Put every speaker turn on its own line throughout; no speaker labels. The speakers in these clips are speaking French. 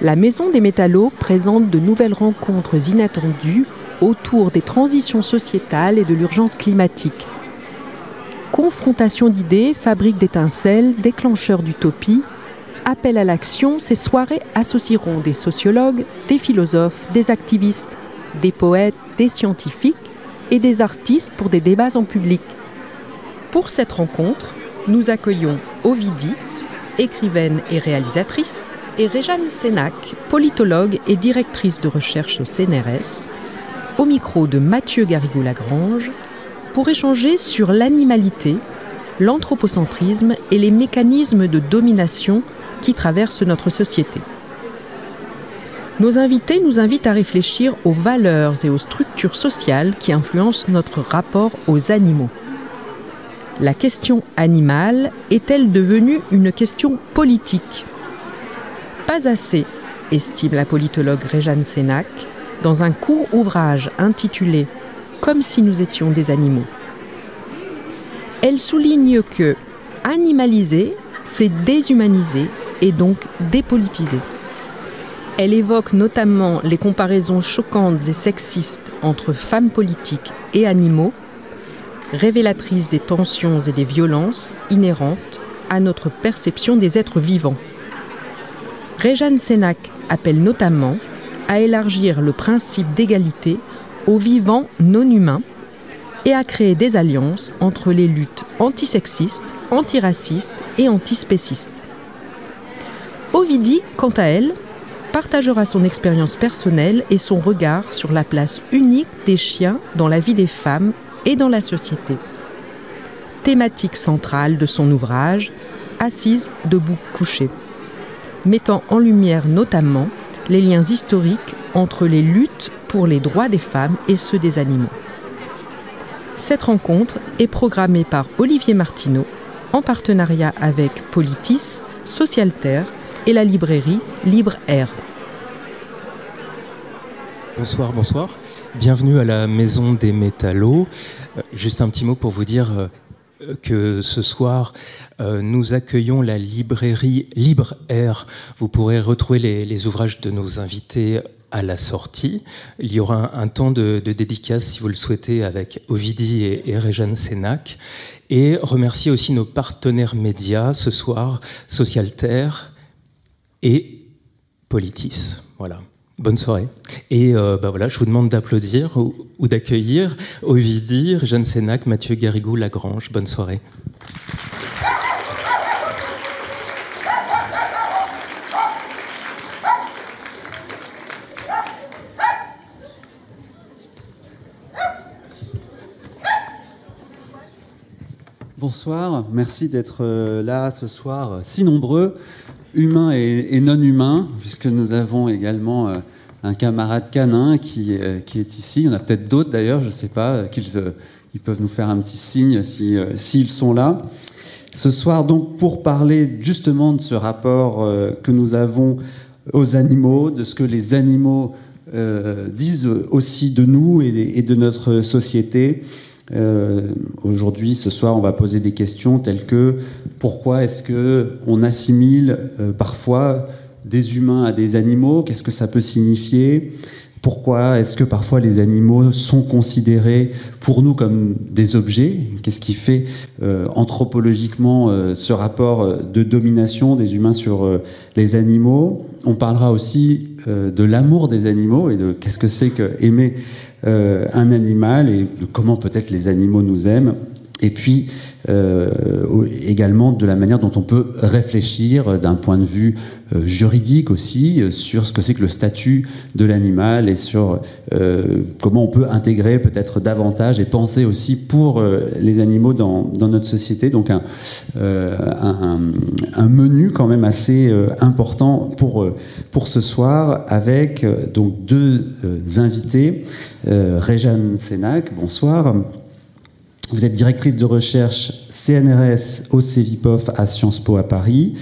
La Maison des Métallos présente de nouvelles rencontres inattendues autour des transitions sociétales et de l'urgence climatique. Confrontation d'idées, fabrique d'étincelles, déclencheur d'utopie, appel à l'action, ces soirées associeront des sociologues, des philosophes, des activistes, des poètes, des scientifiques et des artistes pour des débats en public. Pour cette rencontre, nous accueillons Ovidie, écrivaine et réalisatrice, et Réjeanne Sénac, politologue et directrice de recherche au CNRS, au micro de Mathieu Garrigou-Lagrange, pour échanger sur l'animalité, l'anthropocentrisme et les mécanismes de domination qui traversent notre société. Nos invités nous invitent à réfléchir aux valeurs et aux structures sociales qui influencent notre rapport aux animaux. La question animale est-elle devenue une question politique ? Pas assez, estime la politologue Réjeanne Sénac, dans un court ouvrage intitulé « Comme si nous étions des animaux ». Elle souligne que animaliser, c'est déshumaniser et donc dépolitiser. Elle évoque notamment les comparaisons choquantes et sexistes entre femmes politiques et animaux, révélatrices des tensions et des violences inhérentes à notre perception des êtres vivants. Réjeanne Sénac appelle notamment à élargir le principe d'égalité aux vivants non humains et à créer des alliances entre les luttes antisexistes, antiracistes et antispécistes. Ovidie, quant à elle, partagera son expérience personnelle et son regard sur la place unique des chiens dans la vie des femmes et dans la société. Thématique centrale de son ouvrage, Assise, debout, couchée, mettant en lumière notamment les liens historiques entre les luttes pour les droits des femmes et ceux des animaux. Cette rencontre est programmée par Olivier Martineau en partenariat avec Politis, Socialterre et la librairie Libre Air.
Bonsoir, bonsoir. Bienvenue à la Maison des Métallos. Juste un petit mot pour vous dire que ce soir, nous accueillons la librairie Libre Air. Vous pourrez retrouver les ouvrages de nos invités à la sortie. Il y aura un temps de dédicace, si vous le souhaitez, avec Ovidie et Réjeanne Sénac. Et remercier aussi nos partenaires médias ce soir, Socialterre et Politis. Voilà. Bonne soirée. Et voilà, je vous demande d'applaudir ou d'accueillir Ovidie, Réjeanne Sénac, Mathieu Garrigou-Lagrange. Bonne soirée.
Bonsoir, merci d'être là ce soir, si nombreux, humains et non humains, puisque nous avons également un camarade canin qui est ici. Il y en a peut-être d'autres d'ailleurs, je ne sais pas, ils peuvent nous faire un petit signe s'ils sont là. Ce soir, donc, pour parler justement de ce rapport que nous avons aux animaux, de ce que les animaux disent aussi de nous et de notre société. Aujourd'hui, ce soir, on va poser des questions telles que pourquoi est-ce qu'on assimile parfois des humains à des animaux? Qu'est-ce que ça peut signifier? Pourquoi est-ce que parfois les animaux sont considérés pour nous comme des objets? Qu'est-ce qui fait anthropologiquement ce rapport de domination des humains sur les animaux? On parlera aussi de l'amour des animaux et de qu'est-ce que c'est que aimer un animal et de comment peut-être les animaux nous aiment. Et puis également de la manière dont on peut réfléchir d'un point de vue juridique aussi sur ce que c'est que le statut de l'animal et sur comment on peut intégrer peut-être davantage et penser aussi pour les animaux dans notre société. Donc un menu quand même assez important pour ce soir avec donc deux invités. Réjeanne Sénac, bonsoir. Vous êtes directrice de recherche CNRS au CEVIPOF à Sciences Po à Paris.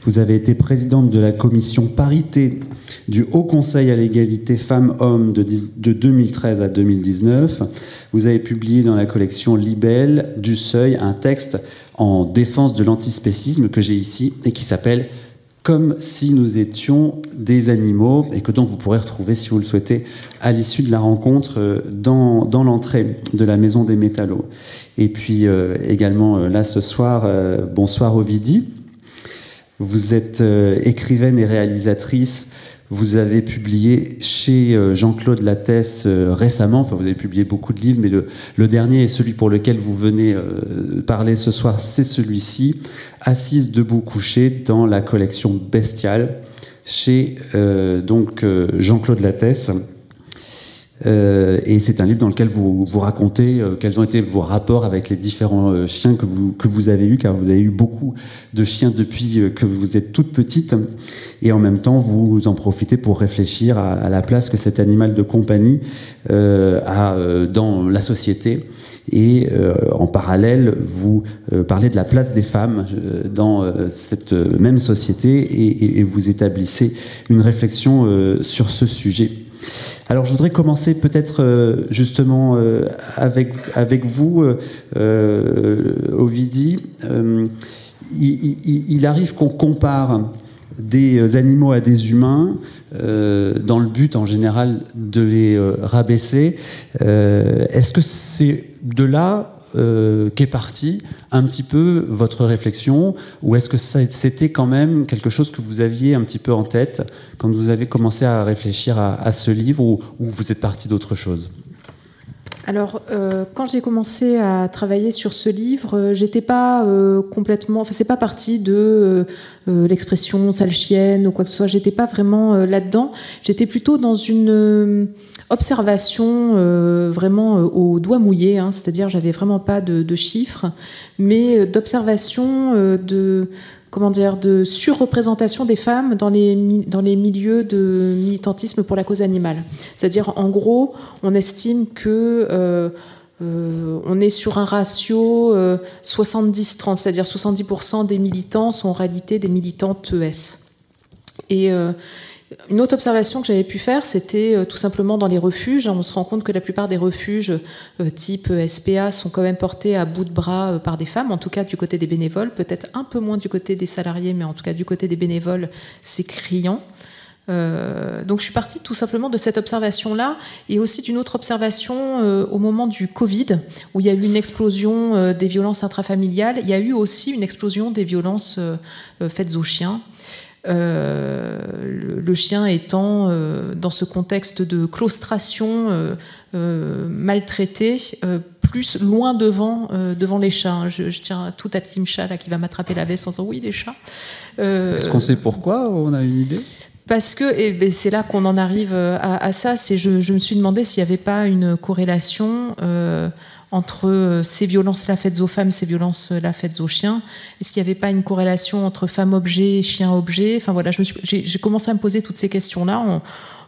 Vous avez été présidente de la commission parité du Haut Conseil à l'égalité femmes-hommes de 2013 à 2019. Vous avez publié dans la collection Libelle du Seuil un texte en défense de l'antispécisme que j'ai ici et qui s'appelle comme si nous étions des animaux, et que donc vous pourrez retrouver, si vous le souhaitez, à l'issue de la rencontre dans l'entrée de la Maison des Métallos. Et puis également là ce soir, bonsoir Ovidie. Vous êtes écrivaine et réalisatrice. Vous avez publié chez Jean-Claude Lattès récemment, enfin vous avez publié beaucoup de livres, mais le dernier et celui pour lequel vous venez parler ce soir, c'est celui-ci, Assise, debout, couchée, dans la collection Bestiale, chez Jean-Claude Lattès. Et c'est un livre dans lequel vous racontez quels ont été vos rapports avec les différents chiens que vous avez eus, car vous avez eu beaucoup de chiens depuis que vous êtes toute petite, et en même temps vous en profitez pour réfléchir à la place que cet animal de compagnie a dans la société, et en parallèle vous parlez de la place des femmes dans cette même société, et vous établissez une réflexion sur ce sujet. Alors je voudrais commencer peut-être justement avec vous, Ovidie. Il arrive qu'on compare des animaux à des humains dans le but en général de les rabaisser. Est-ce que c'est de là qu'est partie un petit peu votre réflexion, ou est-ce que c'était quand même quelque chose que vous aviez un petit peu en tête quand vous avez commencé à réfléchir à ce livre, ou vous êtes parti d'autre chose?
Alors, quand j'ai commencé à travailler sur ce livre, j'étais pas complètement... Enfin, c'est pas parti de l'expression sale chienne ou quoi que ce soit. J'étais pas vraiment là-dedans. J'étais plutôt dans une observation vraiment au doigt mouillé, hein, c'est-à-dire j'avais vraiment pas de chiffres, mais d'observation de surreprésentation des femmes dans les milieux de militantisme pour la cause animale. C'est-à-dire, en gros, on estime que on est sur un ratio 70-30, c'est-à-dire 70% des militants sont en réalité des militantes ES. Et une autre observation que j'avais pu faire, c'était tout simplement dans les refuges. On se rend compte que la plupart des refuges type SPA sont quand même portés à bout de bras par des femmes, en tout cas du côté des bénévoles, peut-être un peu moins du côté des salariés, mais en tout cas du côté des bénévoles, c'est criant. Donc je suis partie tout simplement de cette observation-là, et aussi d'une autre observation au moment du Covid, où il y a eu une explosion des violences intrafamiliales. Il y a eu aussi une explosion des violences faites aux chiens. Le chien étant dans ce contexte de claustration maltraité, plus loin devant les chats. Je tiens tout à Team Chat là, qui va m'attraper la veste en disant oui, les chats.
Est-ce qu'on sait pourquoi? On a une idée?
Parce que, et c'est là qu'on en arrive à ça, je me suis demandé s'il n'y avait pas une corrélation entre ces violences-là faites aux femmes, ces violences-là faites aux chiens. Est-ce qu'il n'y avait pas une corrélation entre femme-objet et chien-objet? Enfin voilà, j'ai commencé à me poser toutes ces questions-là.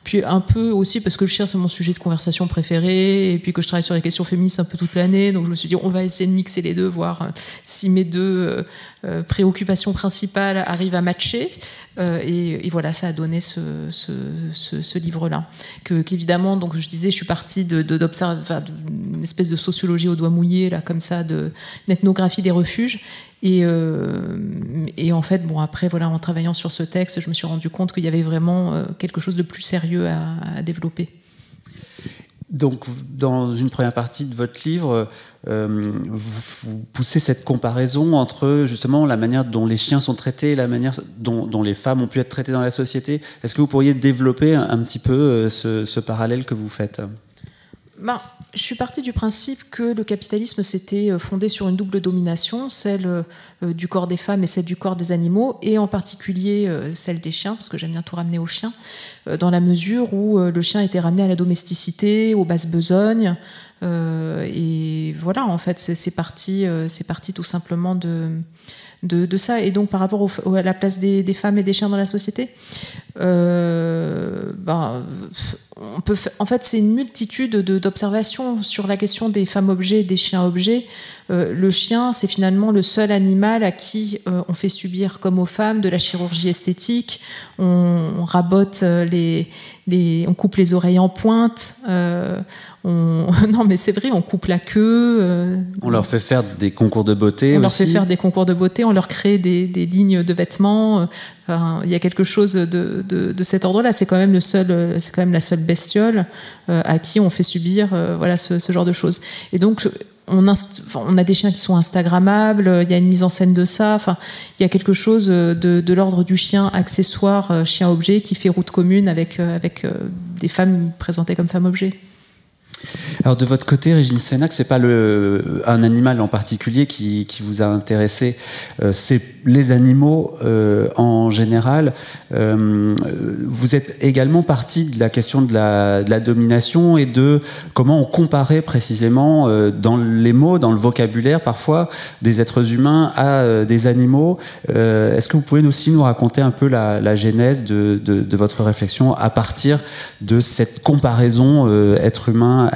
Puis un peu aussi parce que le chien, c'est mon sujet de conversation préféré, et puis que je travaille sur les questions féministes un peu toute l'année, donc je me suis dit on va essayer de mixer les deux, voir si mes deux préoccupations principales arrivent à matcher. Et voilà, ça a donné ce livre-là. Qu'évidemment, donc je disais, je suis partie d'observer d'une espèce de sociologie au doigt mouillé, là, comme ça, d'une ethnographie des refuges. Et en fait, bon, après, voilà, en travaillant sur ce texte, je me suis rendu compte qu'il y avait vraiment quelque chose de plus sérieux à développer.
Donc, dans une première partie de votre livre, vous poussez cette comparaison entre justement la manière dont les chiens sont traités et la manière dont les femmes ont pu être traitées dans la société. Est-ce que vous pourriez développer un petit peu ce parallèle que vous faites?
Je suis partie du principe que le capitalisme s'était fondé sur une double domination, celle du corps des femmes et celle du corps des animaux, et en particulier celle des chiens, parce que j'aime bien tout ramener aux chiens, dans la mesure où le chien était ramené à la domesticité, aux basses besognes, et voilà, en fait, c'est parti tout simplement de ça. Et donc par rapport à la place des femmes et des chiens dans la société, on peut en fait, c'est une multitude d'observations sur la question des femmes objets et des chiens objets. Le chien, c'est finalement le seul animal à qui on fait subir, comme aux femmes, de la chirurgie esthétique. On rabote on coupe les oreilles en pointe. Non, mais c'est vrai, on coupe la queue.
On leur fait faire des concours de beauté
On
aussi.
leur fait faire des concours de beauté, on leur crée des lignes de vêtements. Enfin, il y a quelque chose de cet ordre-là. C'est quand même la seule bestiole à qui on fait subir voilà, ce genre de choses. Et donc, on a des chiens qui sont instagrammables, il y a une mise en scène de ça. Enfin, il y a quelque chose de l'ordre du chien accessoire, chien-objet, qui fait route commune avec des femmes présentées comme femmes-objets.
Alors de votre côté, Régine Sénac, c'est pas un animal en particulier qui vous a intéressé, c'est les animaux en général. Vous êtes également partie de la question de la domination et de comment on comparait précisément dans les mots, dans le vocabulaire parfois, des êtres humains à des animaux. Est-ce que vous pouvez aussi nous raconter un peu la genèse de votre réflexion à partir de cette comparaison être humain-animal?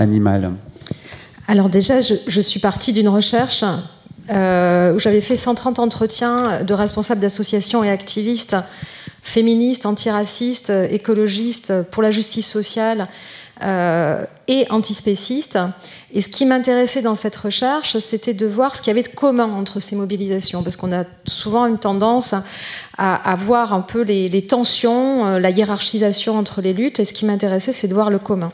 Alors déjà, je suis partie d'une recherche où j'avais fait 130 entretiens de responsables d'associations et activistes féministes, antiracistes, écologistes, pour la justice sociale et antispécistes. Et ce qui m'intéressait dans cette recherche, c'était de voir ce qu'il y avait de commun entre ces mobilisations, parce qu'on a souvent une tendance à voir un peu les tensions, la hiérarchisation entre les luttes, et ce qui m'intéressait, c'est de voir le commun.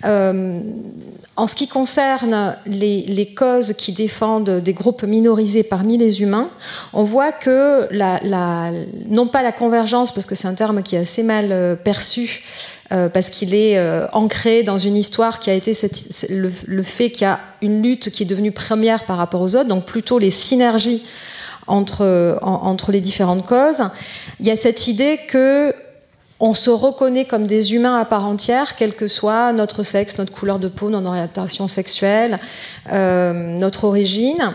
En ce qui concerne les causes qui défendent des groupes minorisés parmi les humains, on voit que non pas la convergence, parce que c'est un terme qui est assez mal perçu, parce qu'il est ancré dans une histoire qui a été le fait qu'il y a une lutte qui est devenue première par rapport aux autres, donc plutôt les synergies entre les différentes causes. Il y a cette idée que on se reconnaît comme des humains à part entière, quel que soit notre sexe, notre couleur de peau, notre orientation sexuelle, notre origine.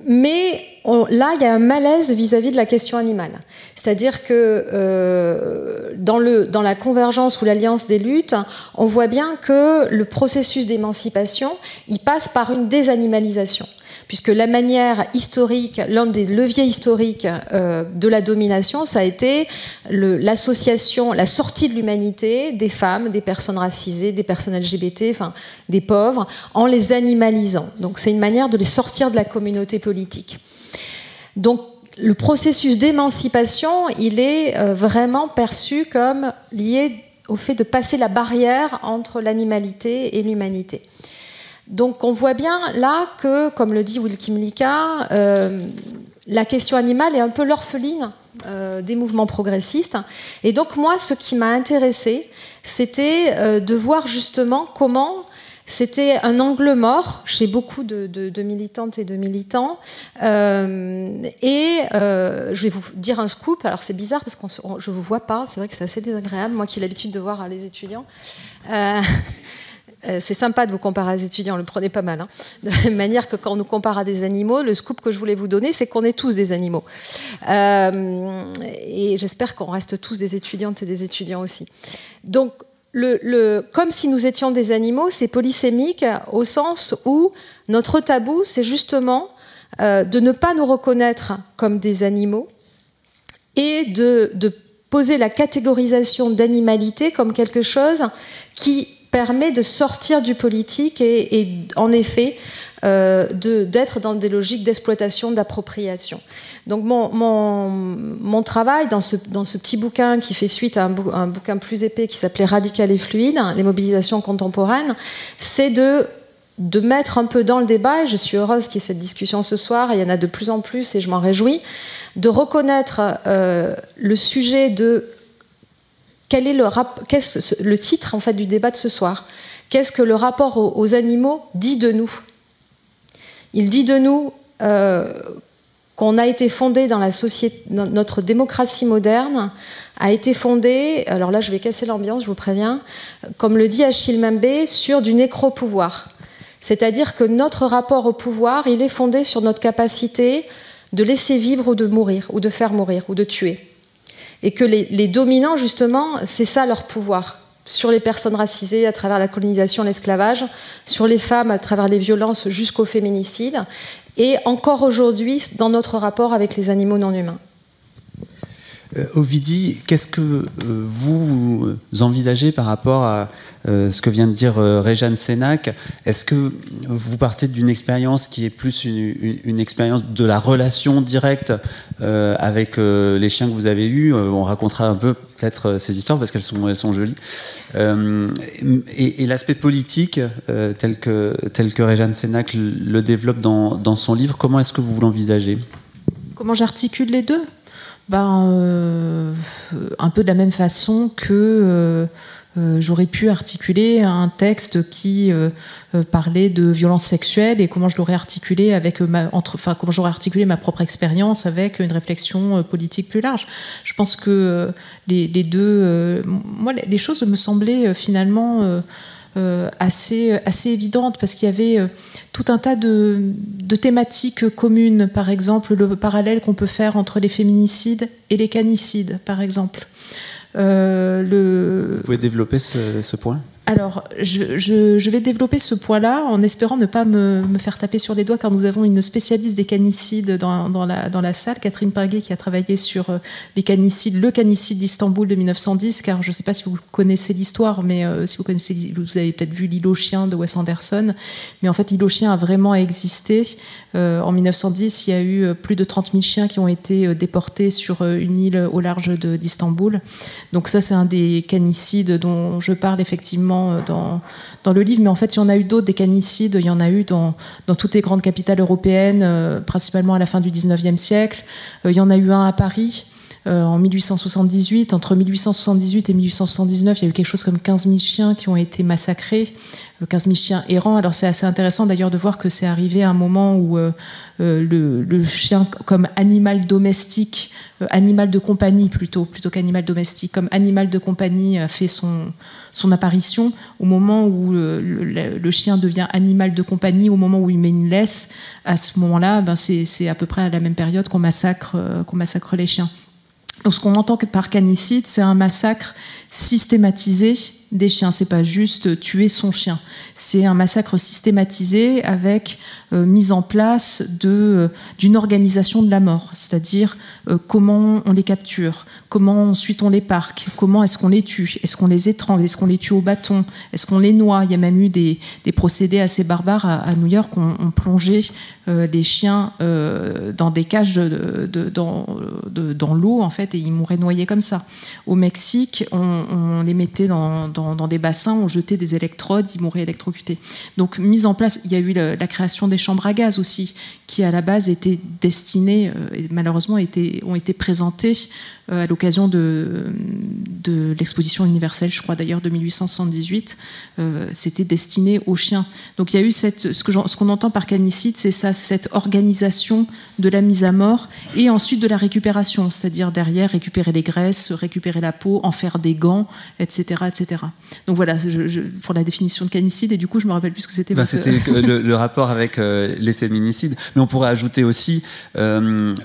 Mais là, il y a un malaise vis-à-vis de la question animale. C'est-à-dire que dans la convergence ou l'alliance des luttes, on voit bien que le processus d'émancipation, il passe par une désanimalisation. Puisque la manière historique, l'un des leviers historiques de la domination, ça a été l'association, la sortie de l'humanité des femmes, des personnes racisées, des personnes LGBT, enfin des pauvres, en les animalisant. Donc c'est une manière de les sortir de la communauté politique. Donc le processus d'émancipation, il est vraiment perçu comme lié au fait de passer la barrière entre l'animalité et l'humanité. Donc on voit bien là que, comme le dit Wilkie Mlika, la question animale est un peu l'orpheline des mouvements progressistes. Et donc moi, ce qui m'a intéressée, c'était de voir justement comment c'était un angle mort chez beaucoup de militantes et de militants. Je vais vous dire un scoop. Alors c'est bizarre parce que je ne vous vois pas. C'est vrai que c'est assez désagréable, moi qui ai l'habitude de voir les étudiants. C'est sympa de vous comparer à des étudiants, le prenez pas mal. Hein. De la même manière que quand on nous compare à des animaux, le scoop que je voulais vous donner, c'est qu'on est tous des animaux. Et j'espère qu'on reste tous des étudiantes et des étudiants aussi. Donc, comme si nous étions des animaux, c'est polysémique au sens où notre tabou, c'est justement de ne pas nous reconnaître comme des animaux et de poser la catégorisation d'animalité comme quelque chose qui permet de sortir du politique et en effet d'être dans des logiques d'exploitation, d'appropriation. Donc mon travail dans ce petit bouquin qui fait suite à un bouquin plus épais qui s'appelait Radical et fluide, les mobilisations contemporaines, c'est de mettre un peu dans le débat, et je suis heureuse qu'il y ait cette discussion ce soir, et il y en a de plus en plus et je m'en réjouis, de reconnaître le sujet de quel est le titre en fait, du débat de ce soir. Qu'est-ce que le rapport aux animaux dit de nous? Il dit de nous qu'on a été fondé dans la société, notre démocratie moderne a été fondée, alors là je vais casser l'ambiance, je vous préviens, comme le dit Achille Mbembe, sur du nécro-pouvoir. C'est-à-dire que notre rapport au pouvoir, il est fondé sur notre capacité de laisser vivre ou de mourir, ou de faire mourir, ou de tuer. Et que les dominants, justement, c'est ça leur pouvoir. sur les personnes racisées à travers la colonisation, l'esclavage, sur les femmes à travers les violences jusqu'au féminicide, et encore aujourd'hui dans notre rapport avec les animaux non humains.
Ovidie, qu'est-ce que vous envisagez par rapport à ce que vient de dire Réjeanne Sénac? Est-ce que vous partez d'une expérience qui est plus une expérience de la relation directe avec les chiens que vous avez eus? On racontera un peu peut-être ces histoires parce qu'elles sont jolies. Et l'aspect politique, tel que Réjeanne Sénac le développe dans son livre, comment est-ce que vous l'envisagez?
Comment j'articule les deux? Un peu de la même façon que j'aurais pu articuler un texte qui parlait de violence sexuelle, et comment je l'aurais articulé avec comment j'aurais articulé ma propre expérience avec une réflexion politique plus large. Je pense que les deux, moi, les choses me semblaient finalement assez évidente, parce qu'il y avait tout un tas de thématiques communes. Par exemple, le parallèle qu'on peut faire entre les féminicides et les canicides, par exemple. Vous
pouvez développer ce point ?
Alors, je vais développer ce point-là en espérant ne pas me faire taper sur les doigts, car nous avons une spécialiste des canicides dans la salle, Catherine Pinguet, qui a travaillé sur le canicide d'Istanbul de 1910, car je ne sais pas si vous connaissez l'histoire, mais si vous avez peut-être vu L'île aux chiens de Wes Anderson, mais en fait l'île aux chiens a vraiment existé. En 1910, il y a eu plus de 30 000 chiens qui ont été déportés sur une île au large d'Istanbul. Donc ça, c'est un des canicides dont je parle effectivement dans le livre, mais en fait il y en a eu d'autres, des canicides, il y en a eu dans toutes les grandes capitales européennes, principalement à la fin du 19e siècle. Il y en a eu un à Paris en 1878. Entre 1878 et 1879, il y a eu quelque chose comme 15 000 chiens qui ont été massacrés, 15 000 chiens errants. Alors c'est assez intéressant d'ailleurs de voir que c'est arrivé à un moment où le chien comme animal domestique, animal de compagnie plutôt qu'animal domestique, comme animal de compagnie a fait son apparition, au moment où le chien devient animal de compagnie, au moment où il met une laisse. À ce moment-là, c'est à peu près à la même période qu'on massacre les chiens. Donc ce qu'on entend par canicide, c'est un massacre systématisé des chiens. C'est pas juste tuer son chien. C'est un massacre systématisé avec mise en place d'une organisation de la mort, c'est-à-dire comment on les capture, comment ensuite on les parque, comment est-ce qu'on les tue, est-ce qu'on les étrangle, est-ce qu'on les tue au bâton, est-ce qu'on les noie. Il y a même eu des procédés assez barbares à New York. On plongeait les chiens dans des cages dans l'eau en fait, et ils mouraient noyés comme ça. Au Mexique, on les mettait dans des bassins, on jetait des électrodes, ils mouraient électrocutés. Donc mise en place, il y a eu la création des chambres à gaz aussi, qui à la base étaient destinées, et malheureusement ont été présentées à l'occasion de l'exposition universelle, je crois d'ailleurs de 1878, c'était destiné aux chiens. Donc il y a eu ce qu'on entend par canicide, c'est ça, cette organisation de la mise à mort et ensuite de la récupération, c'est-à-dire derrière récupérer les graisses, récupérer la peau, en faire des gants, etc. etc. Donc voilà, pour la définition de canicide, et du coup je me rappelle plus ce que c'était.
C'était le rapport avec les féminicides, mais on pourrait ajouter aussi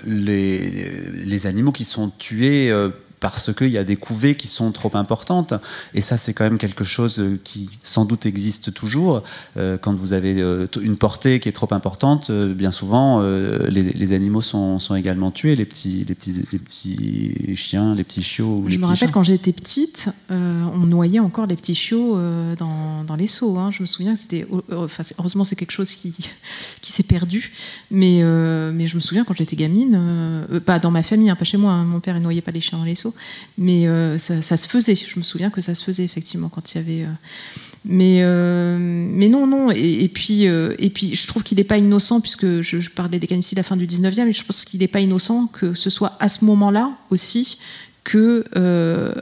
les animaux qui sont tués parce qu'il y a des couvées qui sont trop importantes. Et ça, c'est quand même quelque chose qui, sans doute, existe toujours. Quand vous avez une portée qui est trop importante, bien souvent, les animaux sont également tués, les petits chiens, les petits chiots.
Je me rappelle quand j'étais petite, on noyait encore les petits chiots dans les seaux. Hein. Je me souviens que c'était... heureusement, c'est quelque chose qui s'est perdu. Mais je me souviens quand j'étais gamine, pas dans ma famille, hein, pas chez moi, hein, mon père ne noyait pas les chiens dans les seaux, mais ça se faisait. Je me souviens que ça se faisait effectivement quand il y avait. Mais non. Et puis je trouve qu'il n'est pas innocent, puisque je parlais des canicides à la fin du 19e, et je pense qu'il n'est pas innocent que ce soit à ce moment-là aussi que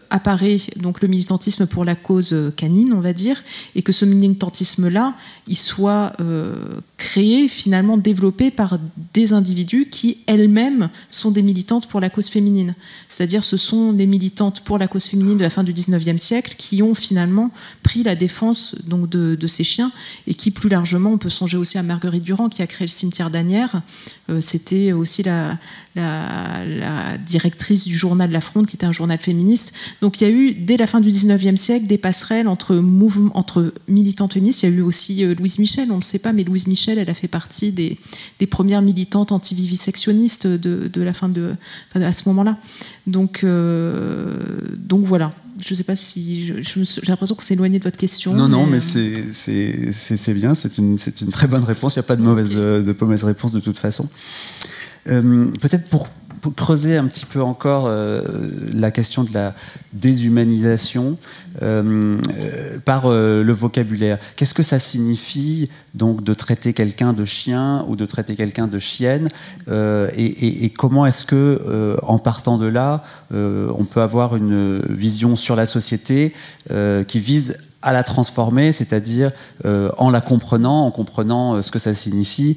apparaît donc le militantisme pour la cause canine, on va dire, et que ce militantisme-là, il soit créées, finalement développées par des individus qui elles-mêmes sont des militantes pour la cause féminine. C'est-à-dire ce sont des militantes pour la cause féminine de la fin du 19e siècle qui ont finalement pris la défense donc, de ces chiens et qui plus largement, on peut songer aussi à Marguerite Durand qui a créé le cimetière d'Asnières. C'était aussi la directrice du journal La Fronde qui était un journal féministe. Donc il y a eu dès la fin du 19e siècle des passerelles entre militantes féministes. Il y a eu aussi Louise Michel, on ne le sait pas, mais Louise Michel, elle a fait partie des premières militantes anti-vivisectionnistes de la fin à ce moment-là. Donc voilà. Je ne sais pas si j'ai l'impression qu'on s'est éloigné de votre question.
Non, mais c'est bien, c'est une très bonne réponse. Il n'y a pas de mauvaise réponse de toute façon. Peut-être pour creuser un petit peu encore la question de la déshumanisation par le vocabulaire. Qu'est-ce que ça signifie donc de traiter quelqu'un de chien ou de traiter quelqu'un de chienne et comment est-ce que en partant de là on peut avoir une vision sur la société qui vise à la transformer, c'est-à-dire en comprenant ce que ça signifie,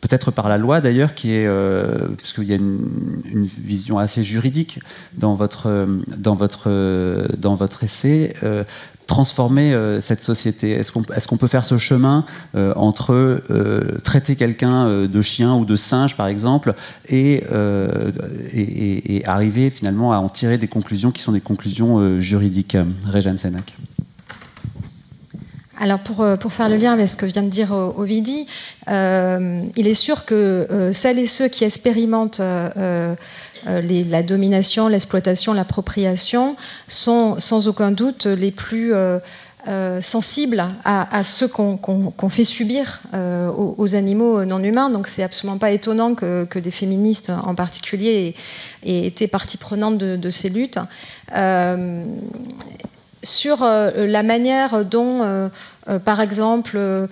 peut-être par la loi d'ailleurs, qui est parce qu'il y a une vision assez juridique dans votre essai, transformer cette société. Est-ce qu'on peut faire ce chemin entre traiter quelqu'un de chien ou de singe par exemple et arriver finalement à en tirer des conclusions qui sont des conclusions juridiques? Réjeanne Sénac.
Alors pour faire le lien avec ce que vient de dire Ovidie, il est sûr que celles et ceux qui expérimentent la domination, l'exploitation, l'appropriation sont sans aucun doute les plus sensibles à ceux qu'on fait subir aux animaux non humains. Donc c'est absolument pas étonnant que des féministes en particulier aient été partie prenante de ces luttes. Sur la manière dont, par exemple,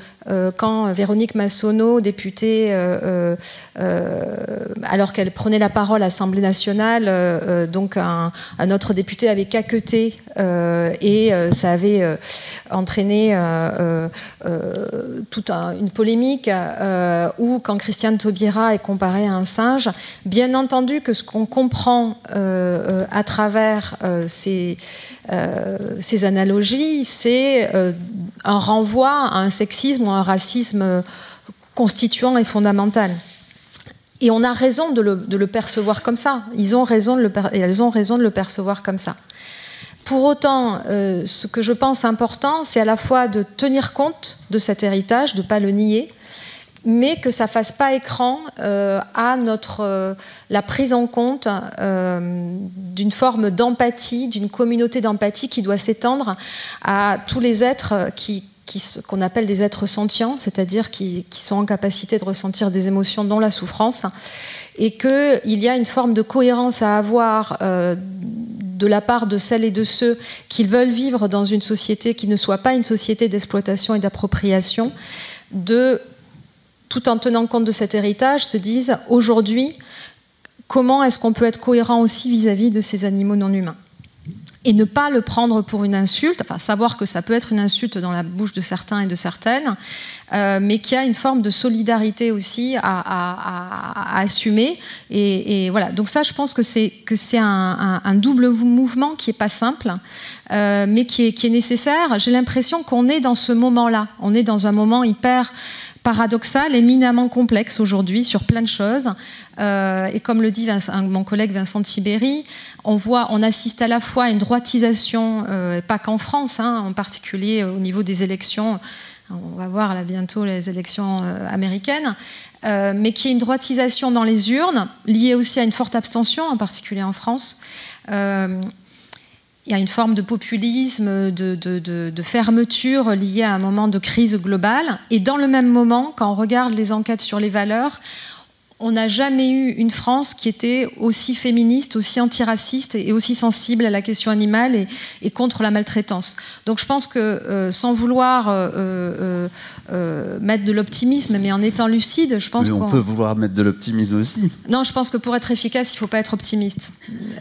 quand Véronique Massonneau, députée, alors qu'elle prenait la parole à l'Assemblée nationale, donc un autre député avait caqueté et ça avait entraîné toute une polémique, ou quand Christiane Taubira est comparée à un singe. Bien entendu que ce qu'on comprend à travers ces analogies, c'est un renvoi à un sexisme ou un racisme constituant et fondamental. Et on a raison de le percevoir comme ça. Elles ont raison de le percevoir comme ça. Pour autant, ce que je pense important, c'est à la fois de tenir compte de cet héritage, de ne pas le nier, mais que ça ne fasse pas écran à la prise en compte d'une forme d'empathie, d'une communauté d'empathie qui doit s'étendre à tous les êtres qu'on appelle des êtres sentients, c'est-à-dire qui sont en capacité de ressentir des émotions dont la souffrance, et qu'il y a une forme de cohérence à avoir de la part de celles et de ceux qui veulent vivre dans une société qui ne soit pas une société d'exploitation et d'appropriation, tout en tenant compte de cet héritage, se disent aujourd'hui, comment est-ce qu'on peut être cohérent aussi vis-à-vis de ces animaux non humains ? Et ne pas le prendre pour une insulte, enfin savoir que ça peut être une insulte dans la bouche de certains et de certaines, mais qu'il y a une forme de solidarité aussi à assumer. Et voilà. Donc ça, je pense que c'est un double mouvement qui n'est pas simple, mais qui est nécessaire. J'ai l'impression qu'on est dans ce moment-là. On est dans un moment hyper paradoxal, éminemment complexe aujourd'hui sur plein de choses. Et comme le dit mon collègue Vincent Tibéri, on assiste à la fois à une droitisation, pas qu'en France, en particulier au niveau des élections. On va voir là bientôt les élections américaines, mais qui est une droitisation dans les urnes, liée aussi à une forte abstention, en particulier en France. Il y a une forme de populisme, de fermeture liée à un moment de crise globale. Et dans le même moment, quand on regarde les enquêtes sur les valeurs, on n'a jamais eu une France qui était aussi féministe, aussi antiraciste et aussi sensible à la question animale et contre la maltraitance. Donc je pense que sans vouloir mettre de l'optimisme, mais en étant lucide, je pense
qu'on peut vouloir mettre de l'optimisme aussi.
Non, je pense que pour être efficace, il ne faut pas être optimiste.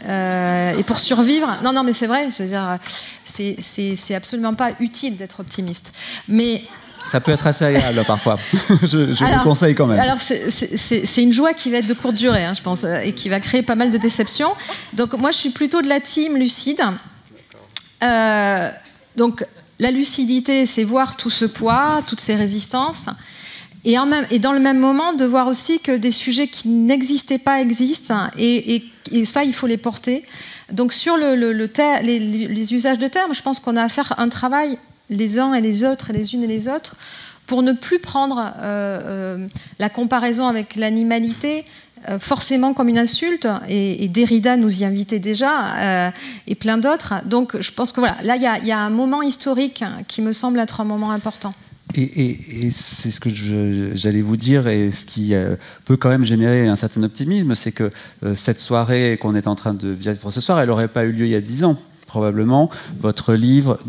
Et pour survivre... Non, mais c'est vrai, je veux dire, c'est absolument pas utile d'être optimiste. Mais
Ça peut être assez agréable parfois. je vous le conseille quand même.
Alors c'est une joie qui va être de courte durée, je pense, et qui va créer pas mal de déceptions. Donc moi je suis plutôt de la team lucide. Donc la lucidité, c'est voir tout ce poids, toutes ces résistances, et dans le même moment de voir aussi que des sujets qui n'existaient pas existent, et ça il faut les porter. Donc sur les usages de termes, je pense qu'on a à faire un travail les uns et les autres, et les unes et les autres, pour ne plus prendre la comparaison avec l'animalité forcément comme une insulte, et Derrida nous y invitait déjà, et plein d'autres. Donc je pense que voilà, là il y a un moment historique qui me semble être un moment important.
Et c'est ce que j'allais vous dire, et ce qui peut quand même générer un certain optimisme, c'est que cette soirée qu'on est en train de vivre ce soir, elle n'aurait pas eu lieu il y a 10 ans. Probablement, votre livre,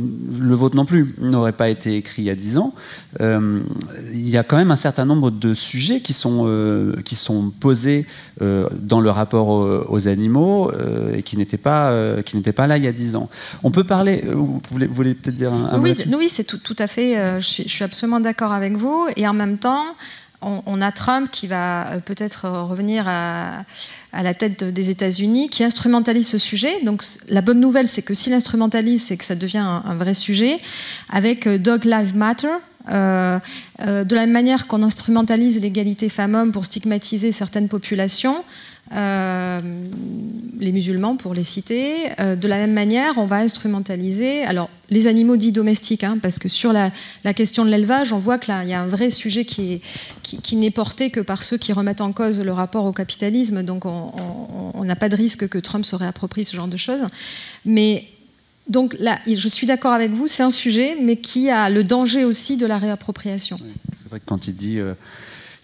le vôtre non plus, n'aurait pas été écrit il y a 10 ans. Il y a quand même un certain nombre de sujets qui sont posés dans le rapport aux animaux et qui n'étaient pas là il y a 10 ans. On peut parler... Vous voulez peut-être dire un mot là-dessus ?
Oui, c'est tout à fait... je suis absolument d'accord avec vous. Et en même temps, on a Trump qui va peut-être revenir à la tête des États-Unis, qui instrumentalise ce sujet. Donc la bonne nouvelle, c'est que s'il instrumentalise, c'est que ça devient un vrai sujet, avec Dog Lives Matter. De la même manière qu'on instrumentalise l'égalité femmes-hommes pour stigmatiser certaines populations, les musulmans pour les citer, de la même manière on va instrumentaliser alors les animaux dits domestiques, parce que sur la question de l'élevage, on voit que là il y a un vrai sujet qui n'est porté que par ceux qui remettent en cause le rapport au capitalisme. Donc on n'a pas de risque que Trump se réapproprie ce genre de choses, mais donc là, je suis d'accord avec vous, c'est un sujet, mais qui a le danger aussi de la réappropriation.
Oui, c'est vrai que quand il dit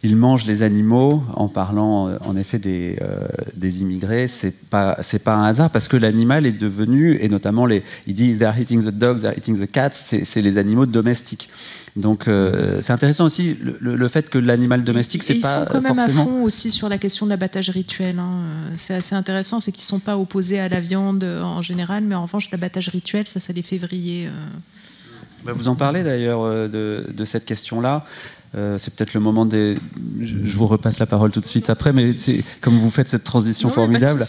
il mange les animaux, en parlant en effet des immigrés, c'est pas un hasard, parce que l'animal est devenu, et notamment il dit they're eating the dogs, they're eating the cats, c'est les animaux domestiques. Donc c'est intéressant aussi le fait que l'animal domestique, c'est pas forcément...
Ils sont quand même à fond aussi sur la question de l'abattage rituel. C'est assez intéressant, c'est qu'ils sont pas opposés à la viande en général, mais en revanche l'abattage rituel, ça les fait vriller.
Vous en parlez d'ailleurs de cette question-là. C'est peut-être le moment des... Je vous repasse la parole tout de suite après, mais c'est comme vous faites cette transition formidable.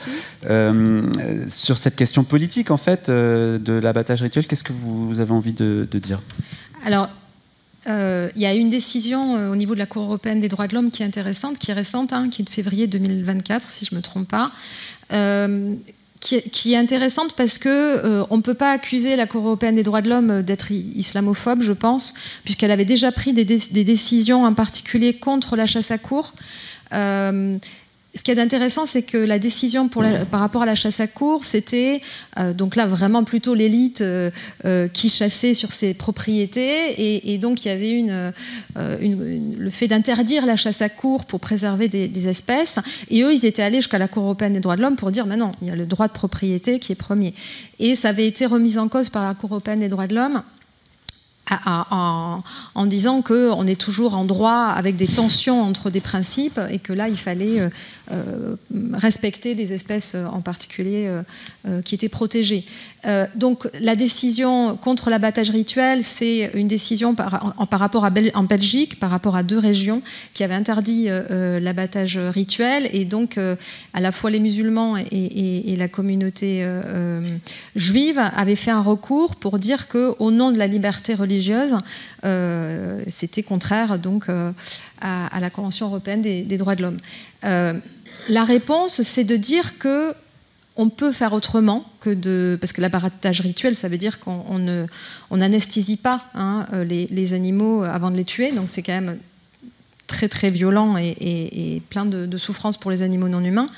Sur cette question politique, en fait, de l'abattage rituel, qu'est-ce que vous avez envie de dire ?
Alors, il y a une décision au niveau de la Cour européenne des droits de l'homme qui est intéressante, qui est récente, qui est de février 2024, si je ne me trompe pas, qui est intéressante parce que on ne peut pas accuser la Cour européenne des droits de l'homme d'être islamophobe, je pense, puisqu'elle avait déjà pris des décisions en particulier contre la chasse à courre. Ce qui est intéressant, c'est que la décision par rapport à la chasse à courre, c'était donc là vraiment plutôt l'élite qui chassait sur ses propriétés, et donc il y avait le fait d'interdire la chasse à courre pour préserver des espèces, et eux ils étaient allés jusqu'à la Cour européenne des droits de l'homme pour dire mais non, il y a le droit de propriété qui est premier, et ça avait été remis en cause par la Cour européenne des droits de l'homme en disant qu'on est toujours en droit avec des tensions entre des principes, et que là il fallait respecter les espèces en particulier qui étaient protégées. Donc la décision contre l'abattage rituel, c'est une décision par rapport en Belgique, par rapport à 2 régions qui avaient interdit l'abattage rituel, et donc à la fois les musulmans et la communauté juive avaient fait un recours pour dire qu'au nom de la liberté religieuse, c'était contraire donc à la Convention européenne des droits de l'homme. La réponse, c'est de dire que on peut faire autrement parce que l'abattage rituel, ça veut dire qu'on n'anesthésie pas les animaux avant de les tuer, donc c'est quand même très très violent et plein de souffrances pour les animaux non humains.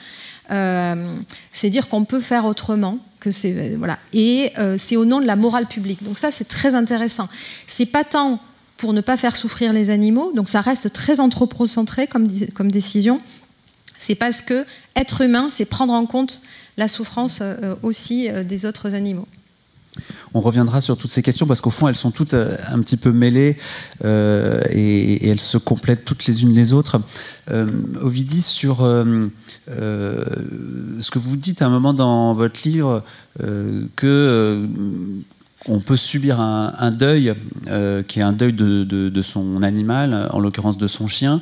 C'est dire qu'on peut faire autrement, que voilà, et c'est au nom de la morale publique. Donc ça, c'est très intéressant. C'est pas tant pour ne pas faire souffrir les animaux, donc ça reste très anthropocentré comme décision. C'est parce que être humain, c'est prendre en compte la souffrance aussi des autres animaux.
On reviendra sur toutes ces questions parce qu'au fond, elles sont toutes un petit peu mêlées et elles se complètent toutes les unes les autres. Ovidie, sur ce que vous dites à un moment dans votre livre, on peut subir un deuil qui est un deuil de son animal, en l'occurrence de son chien,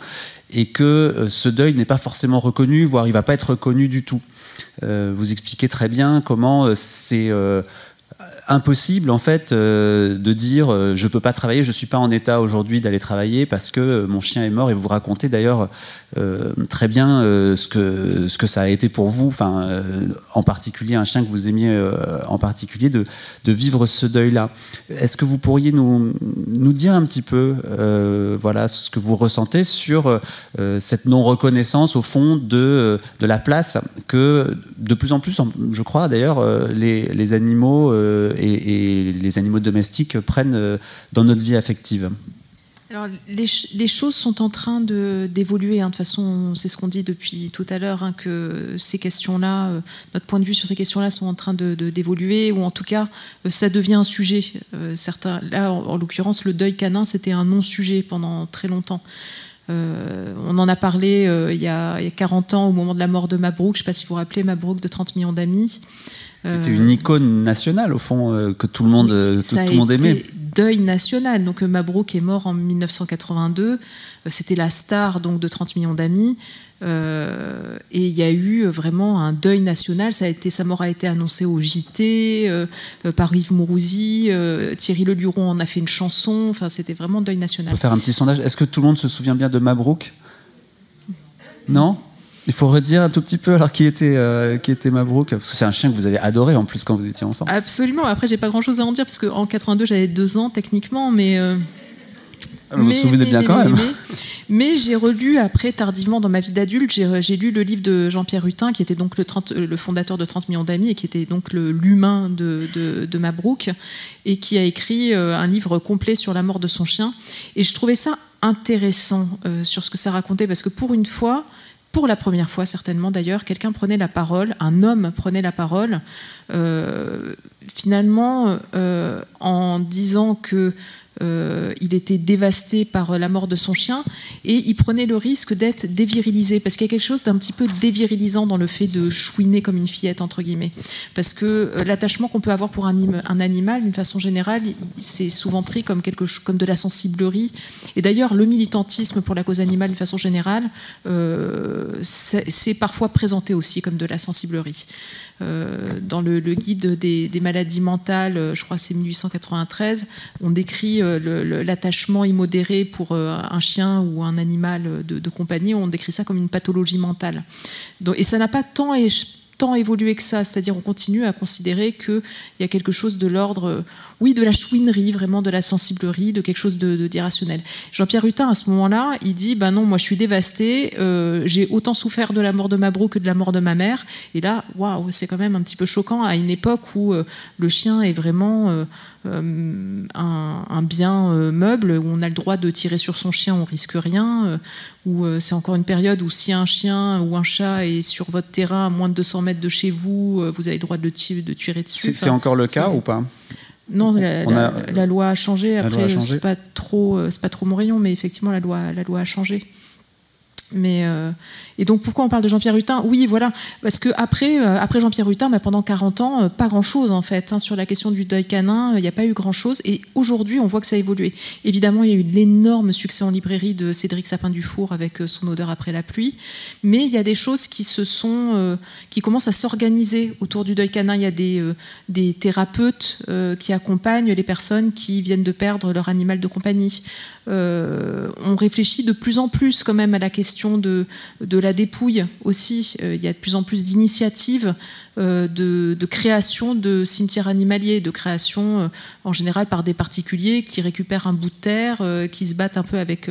et que ce deuil n'est pas forcément reconnu, voire il ne va pas être reconnu du tout. Vous expliquez très bien comment c'est impossible en fait de dire je peux pas travailler, je suis pas en état aujourd'hui d'aller travailler parce que mon chien est mort. Et vous racontez d'ailleurs très bien ce que ça a été pour vous, en particulier un chien que vous aimiez en particulier, de vivre ce deuil-là. Est-ce que vous pourriez nous dire un petit peu voilà, ce que vous ressentez sur cette non-reconnaissance au fond de la place que de plus en plus, je crois d'ailleurs, les animaux et les animaux domestiques prennent dans notre vie affective?
Alors, les choses sont en train d'évoluer. De toute façon, c'est ce qu'on dit depuis tout à l'heure, que ces questions-là, notre point de vue sur ces questions-là sont en train d'évoluer, ou en tout cas, ça devient un sujet. Là, en l'occurrence, le deuil canin, c'était un non-sujet pendant très longtemps. On en a parlé il y a 40 ans, au moment de la mort de Mabrouk. Je ne sais pas si vous vous rappelez, Mabrouk de 30 millions d'amis.
C'était une icône nationale, au fond, que tout le monde aimait.
Deuil national. Donc Mabrouk est mort en 1982. C'était la star donc de 30 millions d'amis. Et il y a eu vraiment un deuil national. Sa mort a été annoncée au JT par Yves Mourouzi. Thierry Leluron en a fait une chanson. Enfin, c'était vraiment deuil national.
On peut faire un petit sondage. Est-ce que tout le monde se souvient bien de Mabrouk? Non? Il faut redire un tout petit peu alors qui était Mabrouk, parce que c'est un chien que vous avez adoré en plus quand vous étiez enfant.
Absolument. Après, j'ai pas grand-chose à en dire parce qu'en 82 j'avais 2 ans techniquement, mais
vous vous souvenez bien quand même.
Mais j'ai relu après tardivement dans ma vie d'adulte, j'ai lu le livre de Jean-Pierre Hutin, qui était donc le fondateur de 30 millions d'amis et qui était donc l'humain de Mabrouk, et qui a écrit un livre complet sur la mort de son chien. Et je trouvais ça intéressant sur ce que ça racontait, parce que pour une fois, pour la première fois certainement d'ailleurs, quelqu'un prenait la parole, un homme prenait la parole, finalement en disant que il était dévasté par la mort de son chien, et il prenait le risque d'être dévirilisé, parce qu'il y a quelque chose d'un petit peu dévirilisant dans le fait de chouiner comme une fillette entre guillemets, parce que l'attachement qu'on peut avoir pour un animal d'une façon générale, c'est souvent pris comme comme de la sensiblerie. Et d'ailleurs le militantisme pour la cause animale d'une façon générale, c'est parfois présenté aussi comme de la sensiblerie. Dans le guide des maladies mentales, je crois que c'est 1893, on décrit l'attachement immodéré pour un chien ou un animal de compagnie, on décrit ça comme une pathologie mentale. Et ça n'a pas tant évolué que ça, c'est-à-dire on continue à considérer qu'il y a quelque chose de l'ordre, oui, de la chouinerie, vraiment de la sensiblerie, de quelque chose d'irrationnel. Jean-Pierre Hutin, à ce moment-là, il dit non, moi je suis dévasté, j'ai autant souffert de la mort de Mabrouk que de la mort de ma mère. Et là, waouh, c'est quand même un petit peu choquant à une époque où le chien est vraiment un bien meuble, où on a le droit de tirer sur son chien, on risque rien, où c'est encore une période où si un chien ou un chat est sur votre terrain à moins de 200 mètres de chez vous, vous avez le droit de tirer dessus.
C'est encore le cas ou pas?
Non, la loi a changé. Après, c'est pas trop mon rayon, mais effectivement, la loi a changé. Mais et donc pourquoi on parle de Jean-Pierre Hutin? Oui, voilà, parce que après Jean-Pierre Hutin, pendant 40 ans, pas grand-chose en fait, sur la question du deuil canin, il n'y a pas eu grand-chose. Et aujourd'hui, on voit que ça a évolué. Évidemment, il y a eu l'énorme succès en librairie de Cédric Sapin-Dufour avec Son odeur après la pluie, mais il y a des choses qui commencent à s'organiser autour du deuil canin. Il y a des thérapeutes qui accompagnent les personnes qui viennent de perdre leur animal de compagnie. On réfléchit de plus en plus quand même à la question de la dépouille aussi. Il y a de plus en plus d'initiatives de création de cimetières animaliers, de création en général par des particuliers qui récupèrent un bout de terre, qui se battent un peu avec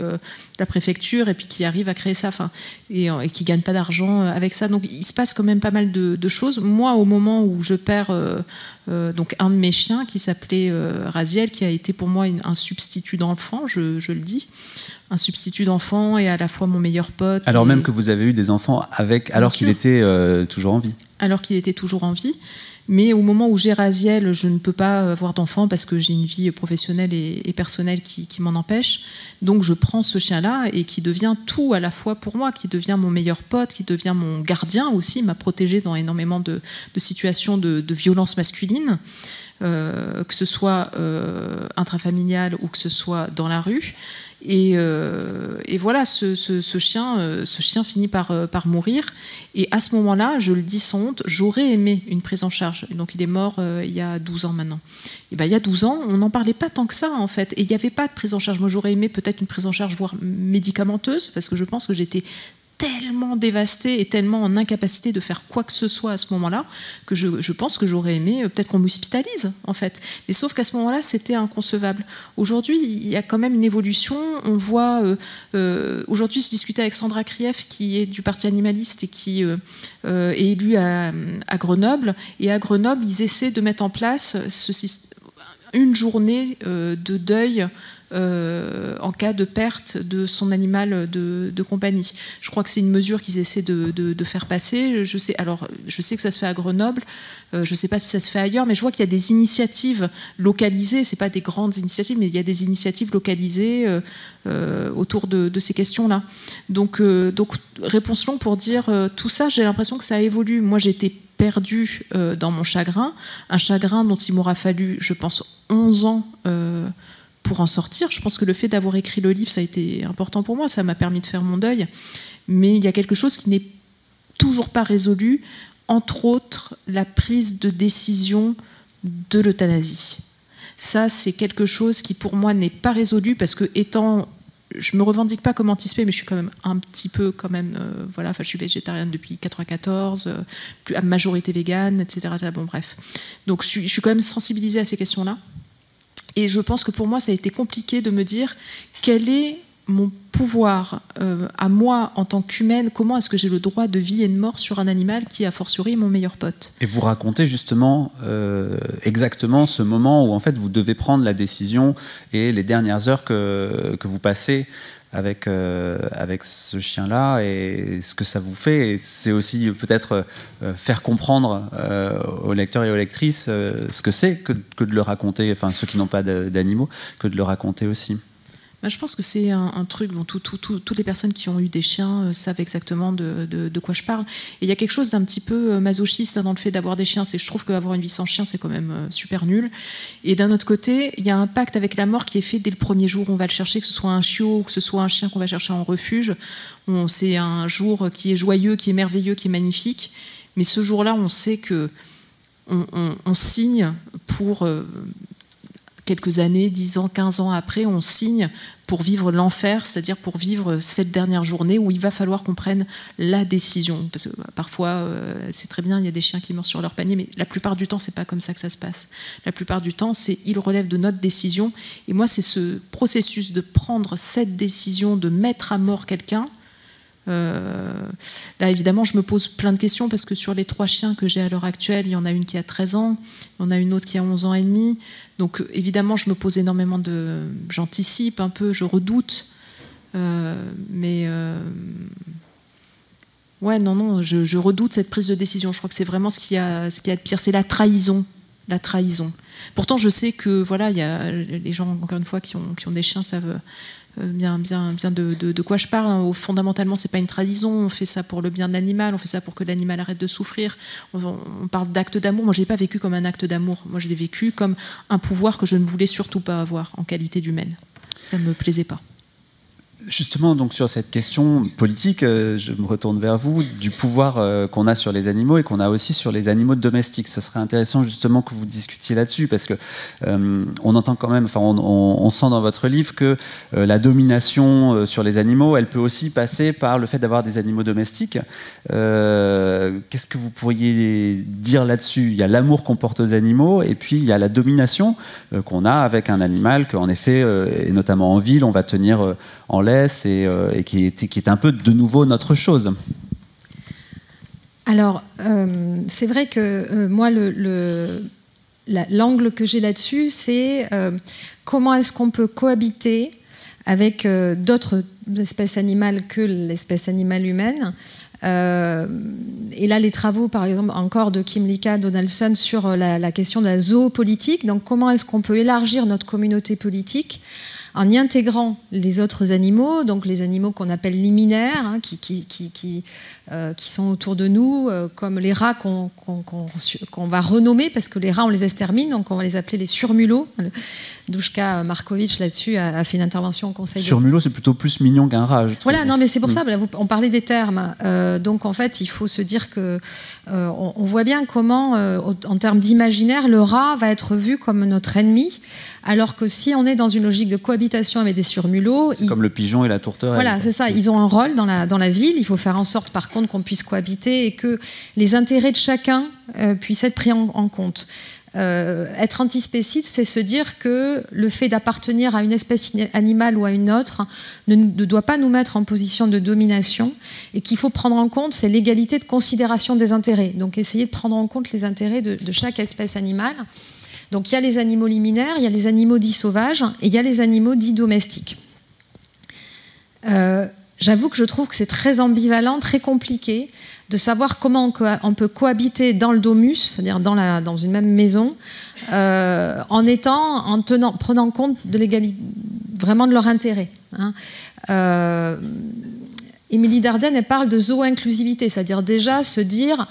la préfecture et puis qui arrivent à créer ça, et qui gagnent pas d'argent avec ça. Donc il se passe quand même pas mal de choses. Moi, au moment où je perds donc un de mes chiens qui s'appelait Raziel, qui a été pour moi un substitut d'enfant, je le dis, un substitut d'enfant et à la fois mon meilleur pote.
Alors même que vous avez eu des enfants alors qu'il était toujours en vie.
Alors qu'il était toujours en vie. Mais au moment où j'ai Raziel, je ne peux pas avoir d'enfant parce que j'ai une vie professionnelle et personnelle qui m'en empêche. Donc je prends ce chien-là et qui devient tout à la fois pour moi, qui devient mon meilleur pote, qui devient mon gardien aussi, m'a protégé dans énormément de situations de violence masculine, que ce soit intrafamiliale ou que ce soit dans la rue. Et voilà, ce chien finit par mourir. Et à ce moment-là, je le dis sans honte, j'aurais aimé une prise en charge. Donc il est mort il y a 12 ans maintenant. Et ben, il y a 12 ans, on n'en parlait pas tant que ça, en fait. Et il n'y avait pas de prise en charge. Moi, j'aurais aimé peut-être une prise en charge, voire médicamenteuse, parce que je pense que j'étais tellement dévastée et tellement en incapacité de faire quoi que ce soit à ce moment-là que je pense que j'aurais aimé peut-être qu'on m'hospitalise, en fait. Mais sauf qu'à ce moment-là, c'était inconcevable. Aujourd'hui, il y a quand même une évolution. On voit... aujourd'hui, je discutais avec Sandra Krief, qui est du Parti animaliste et qui est élue à Grenoble. Et à Grenoble, ils essaient de mettre en place une journée de deuil en cas de perte de son animal de compagnie. Je crois que c'est une mesure qu'ils essaient de faire passer. Je sais que ça se fait à Grenoble. Je ne sais pas si ça se fait ailleurs, mais je vois qu'il y a des initiatives localisées. C'est pas des grandes initiatives, mais il y a des initiatives localisées autour de ces questions-là. Donc, réponse longue pour dire tout ça. J'ai l'impression que ça évolue. Moi, j'ai été perdue dans mon chagrin, un chagrin dont il m'aura fallu, je pense, 11 ans pour en sortir. Je pense que le fait d'avoir écrit le livre, ça a été important pour moi, ça m'a permis de faire mon deuil. Mais il y a quelque chose qui n'est toujours pas résolu, entre autres la prise de décision de l'euthanasie. Ça, c'est quelque chose qui pour moi n'est pas résolu parce que je me revendique pas comme anti-spé, mais je suis quand même un petit peu voilà. Enfin, je suis végétarienne depuis 1994, à majorité végane, etc. Bon, bref. Donc, je suis quand même sensibilisée à ces questions-là. Et je pense que pour moi, ça a été compliqué de me dire quel est mon pouvoir à moi en tant qu'humaine, comment est-ce que j'ai le droit de vie et de mort sur un animal qui, a fortiori, est mon meilleur pote.
Et vous racontez justement exactement ce moment où en fait vous devez prendre la décision et les dernières heures que vous passez avec ce chien-là et ce que ça vous fait. Et c'est aussi peut-être faire comprendre aux lecteurs et aux lectrices ce que c'est que de le raconter, enfin ceux qui n'ont pas d'animaux, que de le raconter aussi.
Je pense que c'est un truc dont toutes les personnes qui ont eu des chiens savent exactement de quoi je parle. Et il y a quelque chose d'un petit peu masochiste dans le fait d'avoir des chiens. Je trouve qu'avoir une vie sans chien, c'est quand même super nul. Et d'un autre côté, il y a un pacte avec la mort qui est fait dès le premier jour où on va le chercher, que ce soit un chiot ou que ce soit un chien qu'on va chercher en refuge. C'est un jour qui est joyeux, qui est merveilleux, qui est magnifique. Mais ce jour-là, on sait que on signe pour... quelques années, 10 ans, 15 ans après, on signe pour vivre l'enfer, c'est-à-dire pour vivre cette dernière journée où il va falloir qu'on prenne la décision. Parce que parfois, c'est très bien, il y a des chiens qui meurent sur leur panier, mais la plupart du temps, c'est pas comme ça que ça se passe. La plupart du temps, il relève de notre décision. Et moi, c'est ce processus de prendre cette décision, de mettre à mort quelqu'un. Là, évidemment, je me pose plein de questions parce que sur les 3 chiens que j'ai à l'heure actuelle, il y en a une qui a 13 ans, il y en a une autre qui a 11 ans et demi. Donc, évidemment, je me pose énormément j'anticipe un peu, je redoute. Ouais, non, je redoute cette prise de décision. Je crois que c'est vraiment ce qu'il y a de pire, c'est la trahison. La trahison. Pourtant, je sais que, voilà, il y a les gens, encore une fois, qui ont des chiens savent bien de quoi je parle. Fondamentalement, c'est pas une trahison. On fait ça pour le bien de l'animal. On fait ça pour que l'animal arrête de souffrir. On parle d'acte d'amour. Moi, je l'ai pas vécu comme un acte d'amour. Moi, je l'ai vécu comme un pouvoir que je ne voulais surtout pas avoir en qualité d'humaine. Ça me plaisait pas.
Justement, donc sur cette question politique, je me retourne vers vous, du pouvoir qu'on a sur les animaux et qu'on a aussi sur les animaux domestiques. Ce serait intéressant justement que vous discutiez là-dessus, parce que on entend quand même, enfin, on sent dans votre livre que la domination sur les animaux, elle peut aussi passer par le fait d'avoir des animaux domestiques. Qu'est-ce que vous pourriez dire là-dessus ? Il y a l'amour qu'on porte aux animaux, et puis il y a la domination qu'on a avec un animal qu'en effet, et notamment en ville, on va tenir en laisse et qui est un peu de nouveau notre chose.
Alors, c'est vrai que moi, l'angle que j'ai là-dessus, c'est comment est-ce qu'on peut cohabiter avec d'autres espèces animales que l'espèce animale humaine Et là, les travaux, par exemple, encore de Kim Lika Donaldson sur la question de la zoopolitique. Donc, comment est-ce qu'on peut élargir notre communauté politique en y intégrant les autres animaux, donc les animaux qu'on appelle liminaires, hein, qui sont autour de nous, comme les rats qu'on va renommer, parce que les rats, on les extermine, donc on va les appeler les surmulots. Duška Marković, là-dessus, a fait une intervention au Conseil.
Surmulot, c'est plutôt plus mignon qu'un rat.
Voilà, non, mais c'est pour ça, on parlait des termes. Donc, en fait, il faut se dire que on voit bien comment, en termes d'imaginaire, le rat va être vu comme notre ennemi, alors que si on est dans une logique de cohabitation avec des surmulots...
Comme le pigeon et la tourterelle.
Voilà, c'est ça. Ils ont un rôle dans la ville. Il faut faire en sorte, par contre, qu'on puisse cohabiter et que les intérêts de chacun puissent être pris en compte. Être antispéciste, c'est se dire que le fait d'appartenir à une espèce animale ou à une autre ne doit pas nous mettre en position de domination, et qu'il faut prendre en compte, c'est l'égalité de considération des intérêts. Donc essayer de prendre en compte les intérêts de chaque espèce animale. Donc il y a les animaux liminaires, il y a les animaux dits sauvages, et il y a les animaux dits domestiques. J'avoue que je trouve que c'est très ambivalent, très compliqué de savoir comment on peut cohabiter dans le domus, c'est-à-dire dans une même maison, en prenant compte de l'égalité, vraiment de leur intérêt. Hein. Émilie Dardenne, elle parle de zooinclusivité, c'est-à-dire déjà se dire,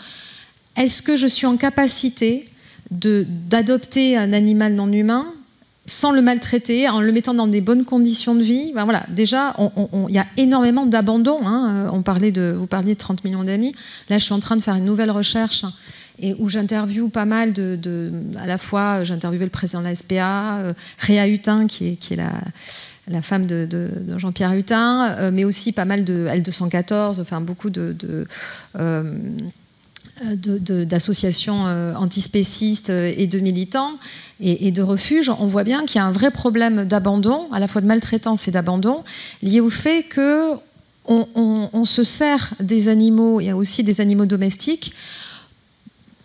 est-ce que je suis en capacité d'adopter un animal non humain sans le maltraiter, en le mettant dans des bonnes conditions de vie. Ben voilà, déjà, il y a énormément d'abandon. Hein. Vous parliez de 30 millions d'amis. Là, je suis en train de faire une nouvelle recherche et où j'interviewe pas mal à la fois, j'interviewais le président de la SPA, Réa Hutin, qui est la femme de Jean-Pierre Hutin, mais aussi pas mal de L214, enfin beaucoup d'associations antispécistes et de militants et de refuges. On voit bien qu'il y a un vrai problème d'abandon, à la fois de maltraitance et d'abandon, lié au fait qu'on se sert des animaux, et aussi des animaux domestiques,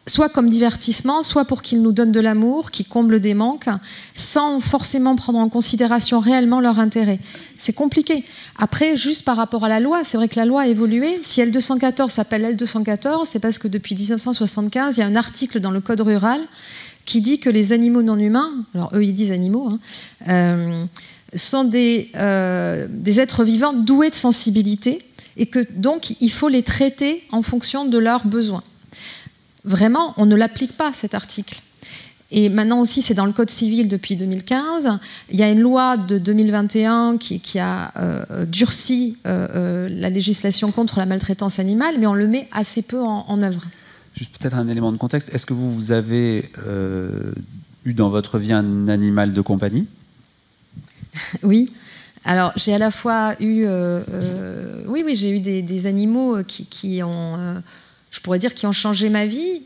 soit comme divertissement, soit pour qu'ils nous donnent de l'amour, qu'ils comblent des manques, sans forcément prendre en considération réellement leur intérêt. C'est compliqué. Après, juste par rapport à la loi, c'est vrai que la loi a évolué. Si L214 s'appelle L214, c'est parce que depuis 1975, il y a un article dans le Code rural qui dit que les animaux non humains, alors eux ils disent animaux, hein, sont des êtres vivants doués de sensibilité, et que donc il faut les traiter en fonction de leurs besoins. Vraiment, on ne l'applique pas, cet article. Et maintenant aussi, c'est dans le Code civil depuis 2015. Il y a une loi de 2021 qui a durci la législation contre la maltraitance animale, mais on le met assez peu en œuvre.
Juste peut-être un élément de contexte. Est-ce que vous avez eu dans votre vie un animal de compagnie ?
Oui. Alors, j'ai à la fois eu... oui, j'ai eu des animaux qui ont... je pourrais dire qui ont changé ma vie.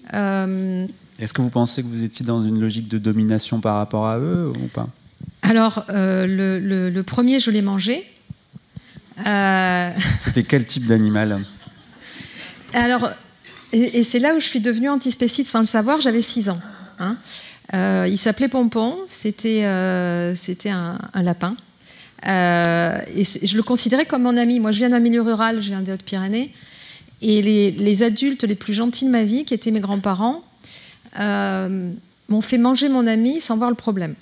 Est-ce que vous pensez que vous étiez dans une logique de domination par rapport à eux ou pas ?
Alors, le premier, je l'ai mangé.
C'était quel type d'animal ?
Alors, et c'est là où je suis devenue antispéciste sans le savoir, j'avais 6 ans. Hein. Il s'appelait Pompon, c'était un lapin. Et je le considérais comme mon ami. Moi, je viens d'un milieu rural, je viens des Hautes-Pyrénées. Et les adultes les plus gentils de ma vie, qui étaient mes grands-parents, m'ont fait manger mon ami sans voir le problème.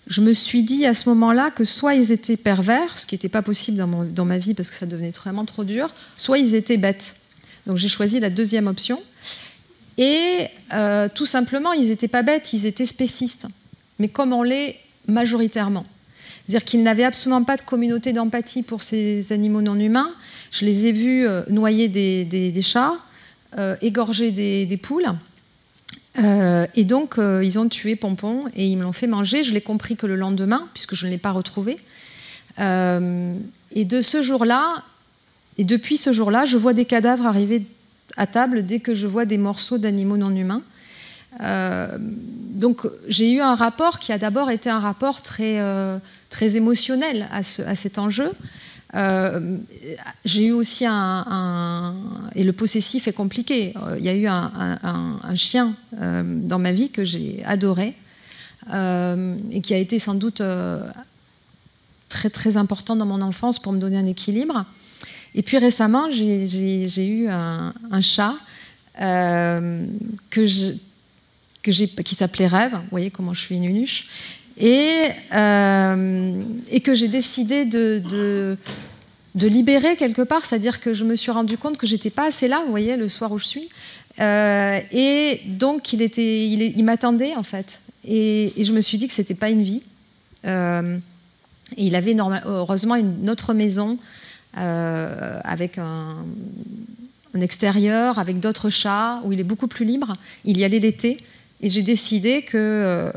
Je me suis dit à ce moment-là que soit ils étaient pervers, ce qui n'était pas possible dans ma vie parce que ça devenait vraiment trop dur, soit ils étaient bêtes. Donc j'ai choisi la deuxième option. Et tout simplement, ils n'étaient pas bêtes, ils étaient spécistes. Mais comme on l'est majoritairement. C'est-à-dire qu'ils n'avaient absolument pas de communauté d'empathie pour ces animaux non humains. Je les ai vus noyer des chats, égorger des poules. Et donc, ils ont tué Pompon et ils me l'ont fait manger. Je l'ai compris que le lendemain, puisque je ne l'ai pas retrouvé. Et de ce jour-là, et depuis ce jour-là, je vois des cadavres arriver à table dès que je vois des morceaux d'animaux non humains. Donc, j'ai eu un rapport qui a d'abord été un rapport très émotionnel à cet enjeu. J'ai eu aussi et le possessif est compliqué. Il y a eu un chien dans ma vie que j'ai adoré et qui a été sans doute très très important dans mon enfance pour me donner un équilibre. Et puis récemment, j'ai eu un chat qui s'appelait Rêve. Vous voyez comment je suis une nunuche. Et que j'ai décidé de libérer quelque part, c'est-à-dire que je me suis rendu compte que j'étais pas assez là, vous voyez, le soir où je suis. Et donc, il m'attendait, en fait. Et je me suis dit que c'était pas une vie. Et il avait heureusement une autre maison avec un extérieur, avec d'autres chats, où il est beaucoup plus libre. Il y allait l'été. Et j'ai décidé que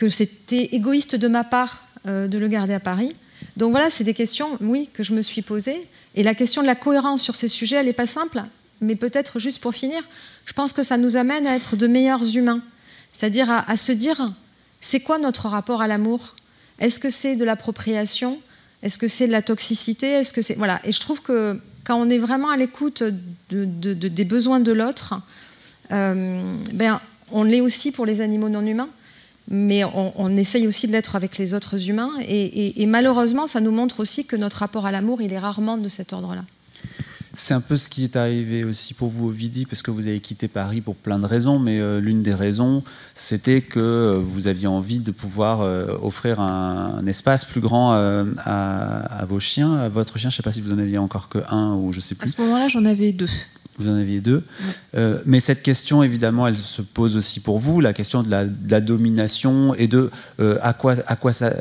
c'était égoïste de ma part de le garder à Paris. Donc voilà, c'est des questions, oui, que je me suis posées. Et la question de la cohérence sur ces sujets, elle n'est pas simple. Mais peut-être, juste pour finir, je pense que ça nous amène à être de meilleurs humains. C'est-à-dire à se dire, c'est quoi notre rapport à l'amour ? Est-ce que c'est de l'appropriation ? Est-ce que c'est de la toxicité ? Est-ce que c'est... Voilà. Et je trouve que quand on est vraiment à l'écoute des besoins de l'autre, on l'est aussi pour les animaux non humains, mais on essaye aussi de l'être avec les autres humains. Et malheureusement, ça nous montre aussi que notre rapport à l'amour, il est rarement de cet ordre-là.
C'est un peu ce qui est arrivé aussi pour vous, Ovidie, parce que vous avez quitté Paris pour plein de raisons, mais l'une des raisons, c'était que vous aviez envie de pouvoir offrir un espace plus grand à vos chiens, à votre chien. Je ne sais pas si vous en aviez encore qu'un ou je ne sais plus.
À ce moment-là, j'en avais 2.
Vous en aviez 2. Ouais. Mais cette question, évidemment, elle se pose aussi pour vous, la question de la domination et de à quoi ça,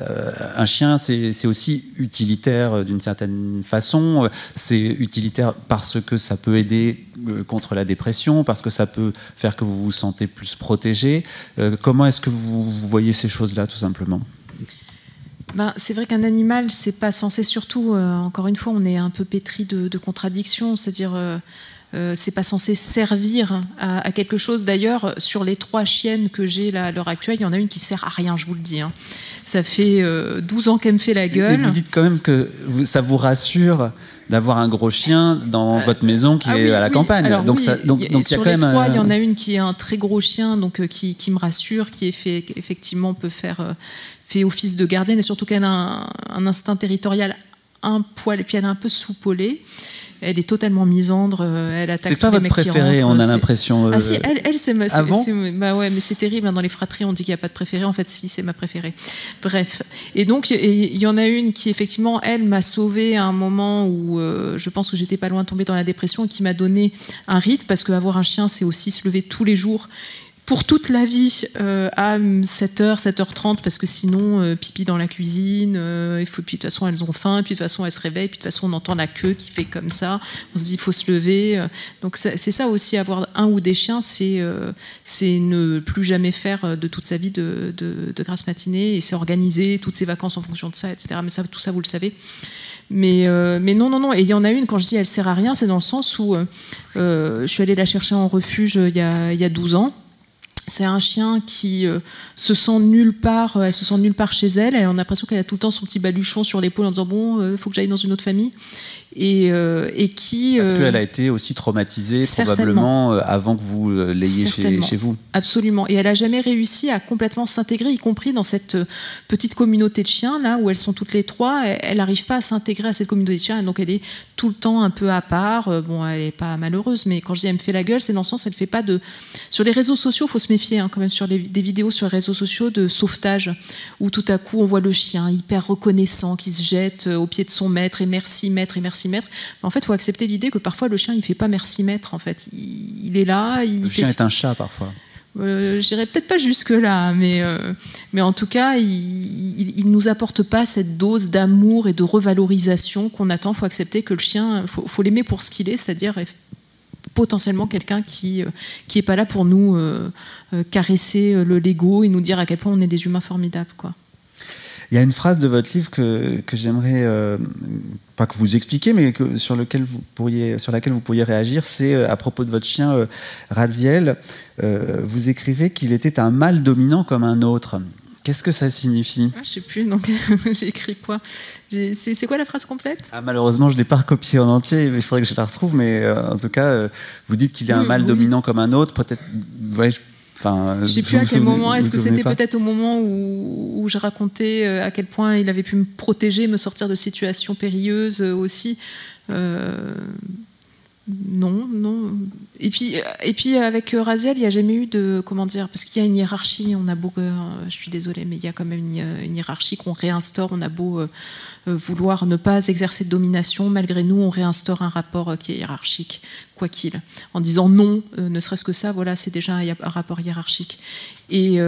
un chien, c'est aussi utilitaire d'une certaine façon. C'est utilitaire parce que ça peut aider contre la dépression, parce que ça peut faire que vous vous sentez plus protégé. Comment est-ce que vous voyez ces choses-là, tout simplement ?
C'est vrai qu'un animal, c'est pas censé, surtout, encore une fois, on est un peu pétri de contradictions, c'est-à-dire... c'est pas censé servir à quelque chose. D'ailleurs, sur les 3 chiennes que j'ai là, à l'heure actuelle, il y en a une qui sert à rien, je vous le dis. Ça fait 12 ans qu'elle me fait la gueule.
Et vous dites quand même que ça vous rassure d'avoir un gros chien dans votre maison qui est à la campagne.
Alors,
donc,
donc
il y a
sur
quand
les
même
3, il y en a une qui est un très gros chien, donc qui me rassure, qui effectivement fait office de gardienne, et surtout qu'elle a un instinct territorial un poil, et puis elle est un peu soupolée. Elle est totalement misandre, elle attaque tous les mecs qui rentrent. C'est pas votre préférée,
on a l'impression.
Ah si, elle c'est ma...
Ah bon
ouais, mais c'est terrible, dans les fratries on dit qu'il n'y a pas de préférée, en fait si, c'est ma préférée. Bref, et donc il y en a une qui effectivement, elle m'a sauvée à un moment où je pense que j'étais pas loin de tomber dans la dépression, et qui m'a donné un rythme, parce qu'avoir un chien, c'est aussi se lever tous les jours, pour toute la vie, à 7h, 7h30, parce que sinon, pipi dans la cuisine, puis de toute façon, elles ont faim, puis de toute façon, elles se réveillent, puis de toute façon, on entend la queue qui fait comme ça, on se dit, il faut se lever. Donc c'est ça aussi, avoir un ou des chiens, c'est ne plus jamais faire de toute sa vie de grasse matinée, et c'est organiser toutes ses vacances en fonction de ça, etc. Mais ça, tout ça, vous le savez. Mais non. Et il y en a une, quand je dis elle sert à rien, c'est dans le sens où je suis allée la chercher en refuge il y a 12 ans. C'est un chien qui se sent nulle part. Elle se sent nulle part chez elle. Elle a l'impression qu'elle a tout le temps son petit baluchon sur l'épaule en disant bon, faut que j'aille dans une autre famille. Et qui
parce qu'elle a été aussi traumatisée probablement avant que vous l'ayez chez vous.
Absolument. Et elle a jamais réussi à complètement s'intégrer, y compris dans cette petite communauté de chiens là où elles sont toutes les 3. Elle n'arrive pas à s'intégrer à cette communauté de chiens. Et donc elle est tout le temps un peu à part. Bon, elle est pas malheureuse, mais quand je dis elle me fait la gueule, c'est dans le sens elle fait pas de. Sur les réseaux sociaux, faut se méfier quand même, sur des vidéos sur les réseaux sociaux de sauvetage où tout à coup on voit le chien hyper reconnaissant qui se jette au pied de son maître et merci maître et merci maître. Mais en fait, il faut accepter l'idée que parfois le chien il fait pas merci maître. En fait, il est là. Le
chien est un chat parfois.
J'irai peut-être pas jusque là, mais en tout cas, il nous apporte pas cette dose d'amour et de revalorisation qu'on attend. Il faut accepter que le chien, faut l'aimer pour ce qu'il est, c'est-à-dire potentiellement quelqu'un qui est pas là pour nous caresser le Lego et nous dire à quel point on est des humains formidables, quoi.
Il y a une phrase de votre livre que j'aimerais, pas que vous expliquiez, mais sur laquelle vous pourriez réagir. C'est à propos de votre chien Raziel. Vous écrivez qu'il était un mâle dominant comme un autre. Qu'est-ce que ça signifie ?
Je ne sais plus, donc j'ai écrit quoi ? C'est quoi la phrase complète ?
Malheureusement, je ne l'ai pas recopiée en entier, il faudrait que je la retrouve, mais en tout cas, vous dites qu'il est un mâle dominant comme un autre. Peut-être, ouais, Enfin,
je ne sais plus à quel moment. Est-ce que c'était peut-être au moment où je racontais à quel point il avait pu me protéger, me sortir de situations périlleuses aussi. Non. Et puis avec Raziel, il n'y a jamais eu de, comment dire, parce qu'il y a une hiérarchie. On a beau, je suis désolée, mais il y a quand même une hiérarchie qu'on réinstaure. On a beau vouloir ne pas exercer de domination, malgré nous, on réinstaure un rapport qui est hiérarchique, quoi qu'il. En disant non, ne serait-ce que ça, voilà, c'est déjà un rapport hiérarchique. Et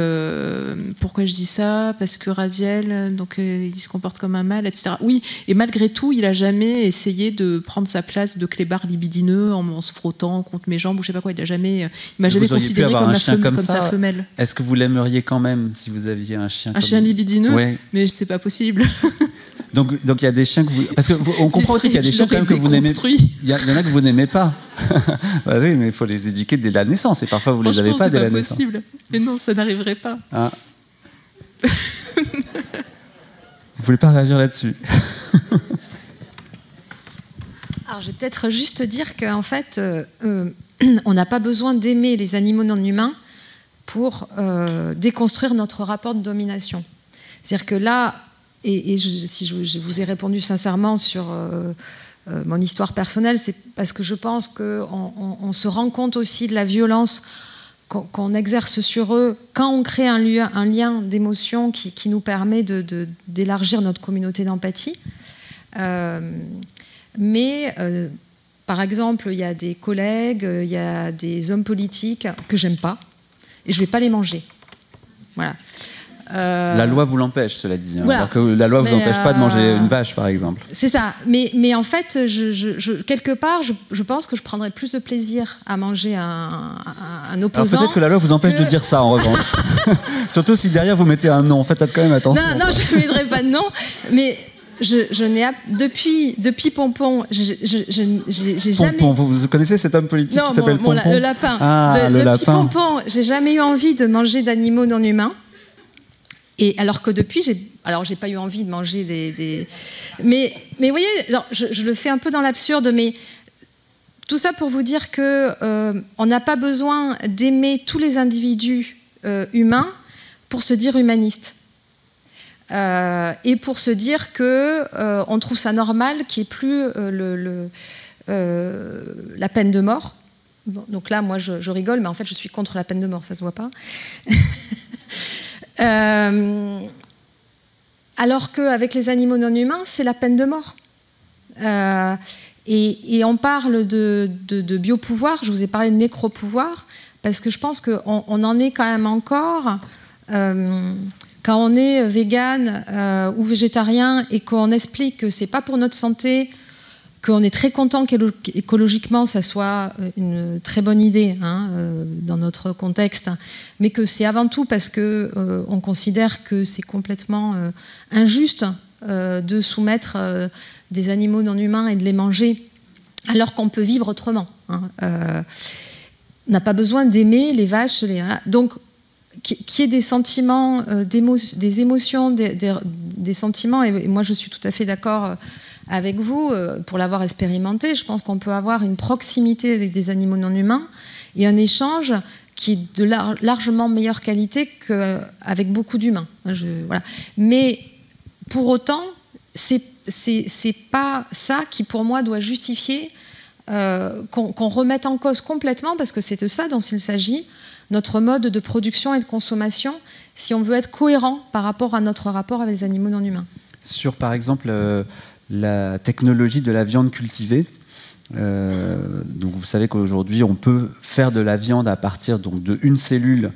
pourquoi je dis ça? Parce que Raziel, donc, il se comporte comme un mâle, etc. Oui, et malgré tout, il n'a jamais essayé de prendre sa place de clébard libidineux en se frottant contre mes jambes ou je sais pas quoi. Il m'a jamais considéré comme sa femelle.
Est-ce que vous l'aimeriez quand même si vous aviez un chien
chien libidineux?
Ouais.
Mais c'est pas possible.
Donc il y a des chiens que vous... Parce qu'on comprend aussi qu'il y a des chiens quand même que vous n'aimez pas. Il y en a que vous n'aimez pas. Bah oui, mais il faut les éduquer dès la naissance. Et parfois, vous ne les avez pas dès la naissance.
C'est pas possible. Mais non, ça n'arriverait pas.
Ah. Vous voulez pas réagir là-dessus?
Alors, je vais peut-être juste dire qu'en fait, on n'a pas besoin d'aimer les animaux non humains pour déconstruire notre rapport de domination. C'est-à-dire que là... si je vous ai répondu sincèrement sur mon histoire personnelle, c'est parce que je pense qu'on se rend compte aussi de la violence qu'on exerce sur eux quand on crée un lien d'émotion qui nous permet d'élargir notre communauté d'empathie. Mais, par exemple, il y a des collègues, il y a des hommes politiques que j'aime pas, et je ne vais pas les manger. Voilà.
La loi vous l'empêche, cela dit. Hein.
Voilà.
Alors que la loi vous empêche pas de manger une vache, par exemple.
C'est ça. Mais en fait, quelque part, je pense que je prendrais plus de plaisir à manger un opposant.
Alors peut-être que la loi vous empêche de dire ça, en revanche. Surtout si derrière vous mettez un nom. Faites quand même attention.
Non, je ne mettrai pas de nom. Mais je n'ai depuis Pompon, j'ai jamais.
Pompon, vous connaissez cet homme politique qui s'appelle Pompon?
Le lapin.
Le
depuis
lapin.
Pompon, j'ai jamais eu envie de manger d'animaux non humains. Et alors que depuis, j'ai pas eu envie de manger des... Mais vous voyez, alors je le fais un peu dans l'absurde, mais tout ça pour vous dire qu'on n'a pas besoin d'aimer tous les individus humains pour se dire humaniste. Et pour se dire qu'on trouve ça normal qu'il n'y ait plus la peine de mort. Bon, donc là, moi, je rigole, mais en fait, je suis contre la peine de mort, ça se voit pas. Alors qu'avec les animaux non humains, c'est la peine de mort. Et on parle de biopouvoir, je vous ai parlé de nécropouvoir, parce que je pense qu'on en est quand même encore, quand on est végane ou végétarien et qu'on explique que c'est pas pour notre santé, qu'on est très content qu'écologiquement ça soit une très bonne idée dans notre contexte, mais que c'est avant tout parce qu'on considère que c'est complètement injuste de soumettre des animaux non humains et de les manger alors qu'on peut vivre autrement. On n'a pas besoin d'aimer les vaches. Voilà. Donc, qu'il y ait des sentiments, des émotions, des sentiments, et moi je suis tout à fait d'accord avec vous, pour l'avoir expérimenté, je pense qu'on peut avoir une proximité avec des animaux non humains et un échange qui est de largement meilleure qualité qu'avec beaucoup d'humains. Voilà. Mais pour autant, c'est pas ça qui pour moi doit justifier qu'on remette en cause complètement, parce que c'est de ça dont il s'agit, notre mode de production et de consommation, si on veut être cohérent par rapport à notre rapport avec les animaux non humains.
Sur, par exemple, la technologie de la viande cultivée. Donc vous savez qu'aujourd'hui, on peut faire de la viande à partir d'une cellule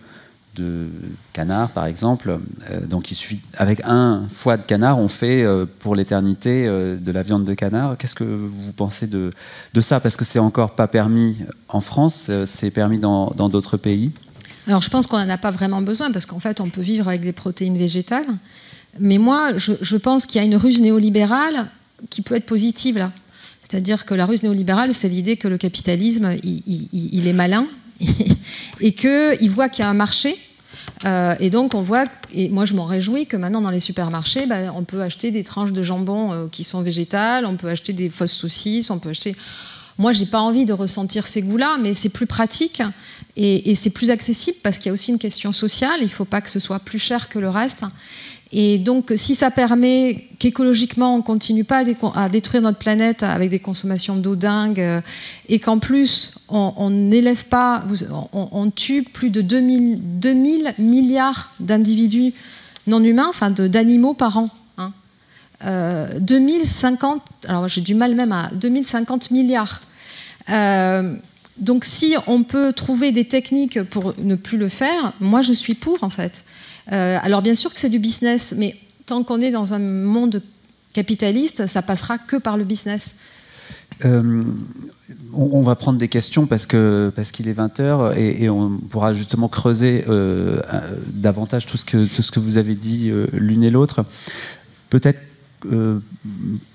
de canard, par exemple. Donc il suffit, avec un foie de canard, on fait pour l'éternité de la viande de canard. Qu'est-ce que vous pensez de ça? Parce que c'est encore pas permis en France, c'est permis dans d'autres pays.
Alors je pense qu'on n'en a pas vraiment besoin, parce qu'en fait on peut vivre avec des protéines végétales. Mais moi, je pense qu'il y a une ruse néolibérale qui peut être positive là. C'est-à-dire que la ruse néolibérale, c'est l'idée que le capitalisme, il est malin et qu'il voit qu'il y a un marché. Et donc on voit, et moi je m'en réjouis, que maintenant dans les supermarchés, on peut acheter des tranches de jambon qui sont végétales, on peut acheter des fausses saucisses, on peut acheter... Moi, j'ai pas envie de ressentir ces goûts-là, mais c'est plus pratique et c'est plus accessible parce qu'il y a aussi une question sociale. Il ne faut pas que ce soit plus cher que le reste. Et donc, si ça permet qu'écologiquement, on ne continue pas à détruire notre planète avec des consommations d'eau dingues et qu'en plus, on n'élève pas, on tue plus de 2000 milliards d'individus non humains, enfin d'animaux par an. 2050, alors j'ai du mal même à 2050 milliards. Donc si on peut trouver des techniques pour ne plus le faire, moi je suis pour en fait. Alors bien sûr que c'est du business, mais tant qu'on est dans un monde capitaliste, ça passera que par le business.
On va prendre des questions parce qu'il est 20h et on pourra justement creuser davantage tout ce que vous avez dit l'une et l'autre. Peut-être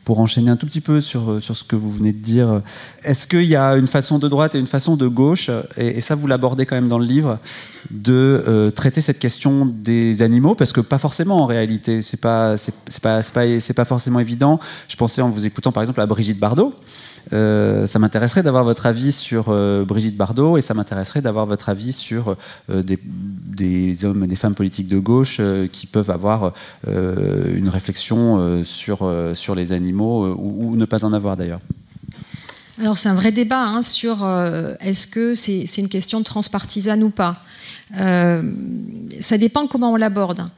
pour enchaîner un tout petit peu sur ce que vous venez de dire, est-ce qu'il y a une façon de droite et une façon de gauche, et ça vous l'abordez quand même dans le livre, de traiter cette question des animaux, parce que pas forcément en réalité, c'est pas forcément évident. Je pensais en vous écoutant par exemple à Brigitte Bardot. Ça m'intéresserait d'avoir votre avis sur Brigitte Bardot, et ça m'intéresserait d'avoir votre avis sur des hommes et des femmes politiques de gauche qui peuvent avoir une réflexion sur les animaux, ou ne pas en avoir d'ailleurs.
Alors c'est un vrai débat sur est-ce que c'est une question transpartisane ou pas. Ça dépend comment on l'aborde.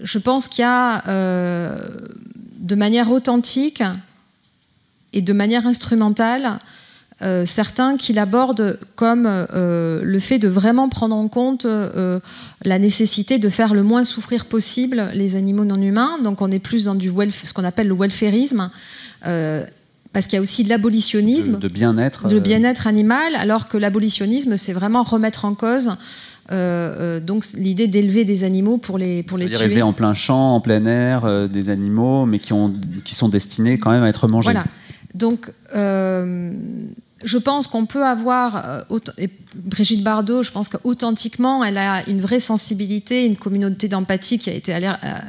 Je pense qu'il y a de manière authentique et de manière instrumentale, certains qui l'abordent comme le fait de vraiment prendre en compte la nécessité de faire le moins souffrir possible les animaux non humains. Donc on est plus dans ce qu'on appelle le welfarisme, parce qu'il y a aussi de l'abolitionnisme,
de bien-être,
animal, alors que l'abolitionnisme, c'est vraiment remettre en cause donc l'idée d'élever des animaux pour les tuer.
Élever en plein champ, en plein air, des animaux, mais qui sont destinés quand même à être mangés.
Voilà. Donc, je pense qu'on peut avoir... et Brigitte Bardot, je pense qu'authentiquement, elle a une vraie sensibilité, une communauté d'empathie qui a été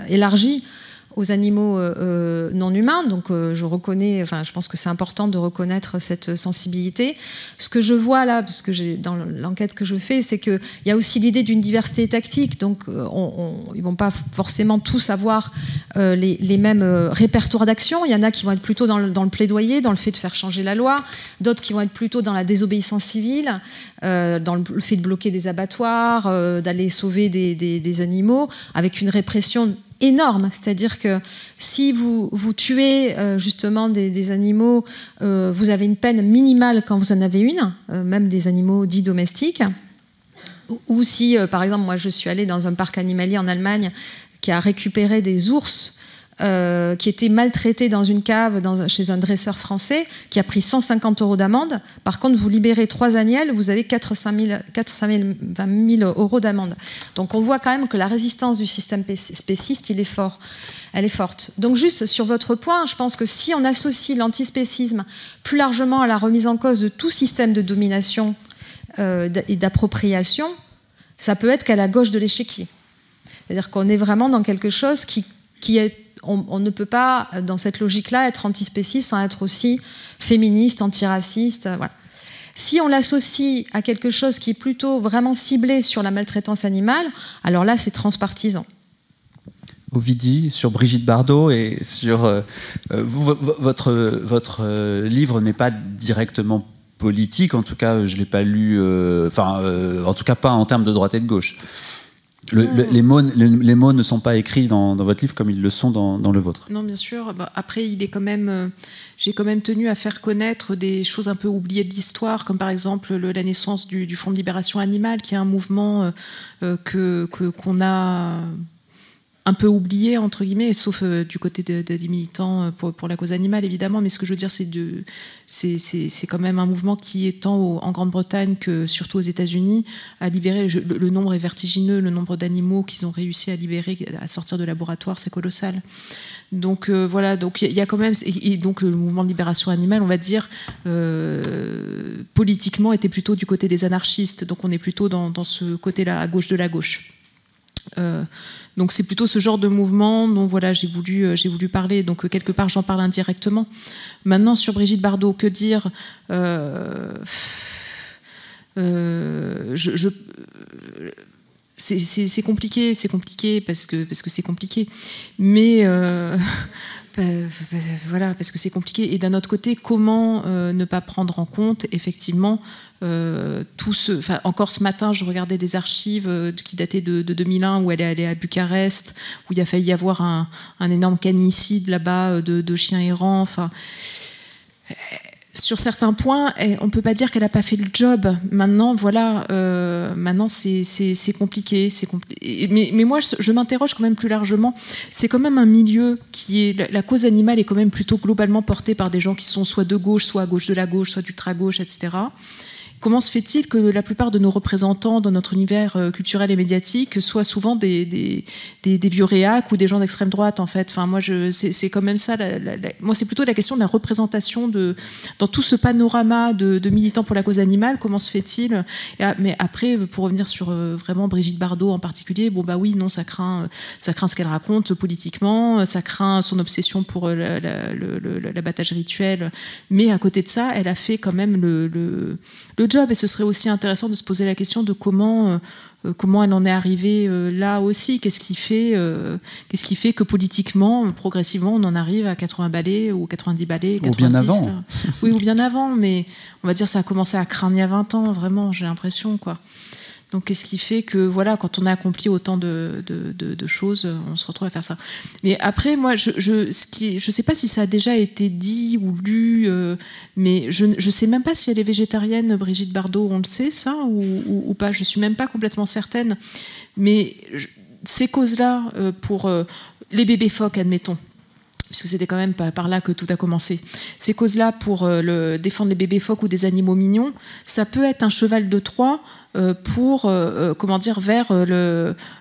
élargie aux animaux non humains. Donc, je pense que c'est important de reconnaître cette sensibilité. Ce que je vois là, parce que dans l'enquête que je fais, c'est qu'il y a aussi l'idée d'une diversité tactique. Donc, ils ne vont pas forcément tous avoir les mêmes répertoires d'action. Il y en a qui vont être plutôt dans le plaidoyer, dans le fait de faire changer la loi. D'autres qui vont être plutôt dans la désobéissance civile, dans le fait de bloquer des abattoirs, d'aller sauver des animaux, avec une répression énorme, c'est-à-dire que si vous tuez justement des animaux, vous avez une peine minimale quand vous en avez une, même des animaux dits domestiques. Ou si, par exemple, moi je suis allée dans un parc animalier en Allemagne qui a récupéré des ours qui étaient maltraités dans une cave chez un dresseur français, qui a pris 150 € d'amende. Par contre, vous libérez 3 agnelles, vous avez 420 000 € d'amende. Donc on voit quand même que la résistance du système spéciste, elle est forte. Donc juste sur votre point, je pense que si on associe l'antispécisme plus largement à la remise en cause de tout système de domination et d'appropriation, ça peut être qu'à la gauche de l'échiquier. C'est-à-dire qu'on est vraiment dans quelque chose qui est... On ne peut pas, dans cette logique-là, être antispéciste sans être aussi féministe, antiraciste. Voilà. Si on l'associe à quelque chose qui est plutôt vraiment ciblé sur la maltraitance animale, alors là, c'est transpartisan.
Ovidie, sur Brigitte Bardot et sur... votre livre n'est pas directement politique, en tout cas, je ne l'ai pas lu... en tout cas, pas en termes de droite et de gauche. Les mots ne sont pas écrits dans votre livre comme ils le sont dans le vôtre.
Non, bien sûr. Après, j'ai quand même tenu à faire connaître des choses un peu oubliées de l'histoire, comme par exemple la naissance du Front de libération animale, qui est un mouvement qu'on a un peu oublié, entre guillemets, sauf du côté des militants pour la cause animale, évidemment. Mais ce que je veux dire, c'est quand même un mouvement qui, tant en Grande-Bretagne que surtout aux États-Unis, a libéré, le nombre est vertigineux, le nombre d'animaux qu'ils ont réussi à libérer, à sortir de laboratoire, c'est colossal. Donc voilà, donc il y a quand même, et donc le mouvement de libération animale, on va dire, politiquement, était plutôt du côté des anarchistes. Donc on est plutôt dans ce côté-là, à gauche de la gauche. Donc c'est plutôt ce genre de mouvement dont voilà, j'ai voulu parler. Donc quelque part, j'en parle indirectement. Maintenant, sur Brigitte Bardot, que dire c'est compliqué parce que c'est compliqué. Mais voilà, parce que c'est compliqué. Et d'un autre côté, comment ne pas prendre en compte effectivement encore ce matin, je regardais des archives qui dataient de 2001 où elle est allée à Bucarest, où il a failli y avoir un énorme canicide là-bas de chiens errants. Enfin, sur certains points, on ne peut pas dire qu'elle n'a pas fait le job. Maintenant, voilà, maintenant c'est compliqué. Mais moi, je m'interroge quand même plus largement. C'est quand même un milieu qui est... La cause animale est quand même plutôt globalement portée par des gens qui sont soit de gauche, soit à gauche de la gauche, soit d'ultra-gauche, etc. Comment se fait-il que la plupart de nos représentants dans notre univers culturel et médiatique soient souvent des vieux réacs ou des gens d'extrême droite, en fait. Enfin, moi, c'est quand même ça. Moi, c'est plutôt la question de la représentation dans tout ce panorama de militants pour la cause animale. Comment se fait-il ? Mais après, pour revenir sur vraiment Brigitte Bardot en particulier, bon bah oui, non, ça craint ce qu'elle raconte politiquement, ça craint son obsession pour l'abattage rituel. Mais à côté de ça, elle a fait quand même le job, et ce serait aussi intéressant de se poser la question de comment elle en est arrivée là aussi. Qu'est-ce qui fait que politiquement, progressivement, on en arrive à 80 balais ou 90 balais, 90,
ou bien avant.
Oui, ou bien avant, mais on va dire ça a commencé à craindre il y a 20 ans, vraiment, j'ai l'impression, quoi. Donc, qu'est-ce qui fait que, voilà, quand on a accompli autant de choses, on se retrouve à faire ça. Mais après, moi, je sais pas si ça a déjà été dit ou lu, mais je sais même pas si elle est végétarienne, Brigitte Bardot, on le sait, ça, ou pas. Je suis même pas complètement certaine. Mais ces causes-là, pour les bébés phoques, admettons, puisque c'était quand même par là que tout a commencé. Ces causes-là, pour défendre les bébés phoques ou des animaux mignons, ça peut être un cheval de Troie pour, vers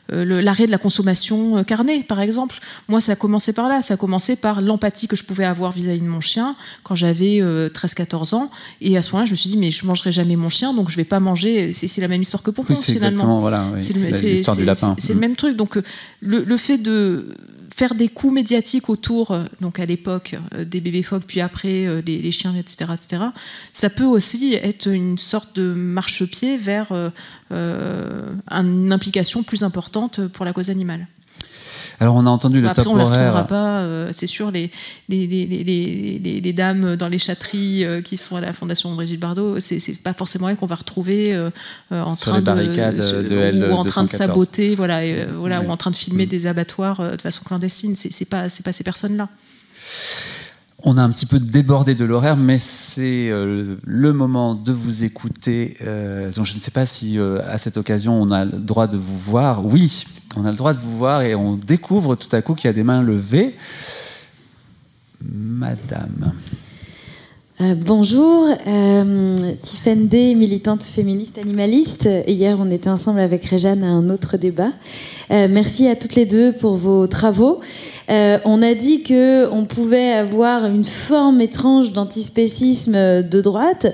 l'arrêt de la consommation carnée, par exemple. Moi, ça a commencé par là. Ça a commencé par l'empathie que je pouvais avoir vis-à-vis de mon chien quand j'avais 13-14 ans. Et à ce moment-là, je me suis dit, mais je ne mangerai jamais mon chien, donc je ne vais pas manger. C'est la même histoire que Pompon,
c'est
finalement.
Voilà, oui. C'est l'histoire du lapin.
C'est le même truc. Donc, le fait de faire des coups médiatiques autour, donc à l'époque, des bébés phoques, puis après les chiens, etc., ça peut aussi être une sorte de marchepied vers une implication plus importante pour la cause animale.
Alors on a entendu le top horaire.
Après, on ne les retrouvera pas, c'est sûr, les dames dans les châteries qui sont à la Fondation Brigitte Bardot, c'est pas forcément elles qu'on va retrouver en
sur
train
les barricades
ou en train de saboter,
ouais.
ou en train de filmer des abattoirs de façon clandestine. C'est pas ces personnes-là.
On a un petit peu débordé de l'horaire, mais c'est le moment de vous écouter. Donc je ne sais pas si à cette occasion on a le droit de vous voir. Oui, on a le droit de vous voir et on découvre tout à coup qu'il y a des mains levées. Madame.
Bonjour, Tiffaine Day, militante féministe animaliste. Hier, on était ensemble avec Réjeanne à un autre débat. Merci à toutes les deux pour vos travaux. On a dit qu'on pouvait avoir une forme étrange d'antispécisme de droite.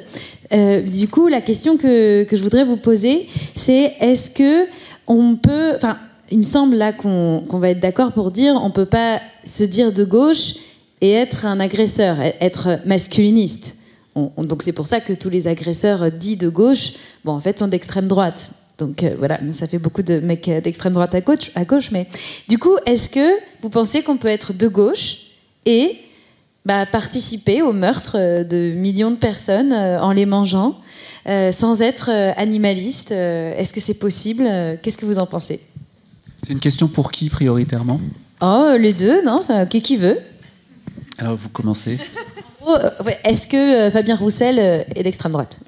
Du coup, la question que je voudrais vous poser, c'est est-ce que on peut... Enfin, il me semble là qu'on va être d'accord pour dire on ne peut pas se dire de gauche et être un agresseur, être masculiniste. Donc c'est pour ça que tous les agresseurs dits de gauche, en fait, sont d'extrême droite. Donc voilà, ça fait beaucoup de mecs d'extrême droite à gauche. Mais du coup, est-ce que vous pensez qu'on peut être de gauche et participer au meurtre de millions de personnes en les mangeant, sans être animaliste? Est-ce que c'est possible? Qu'est-ce que vous en pensez?
C'est une question pour qui, prioritairement?
Oh, les deux, non, qui veut.
Alors, vous commencez.
Est-ce que Fabien Roussel est d'extrême droite?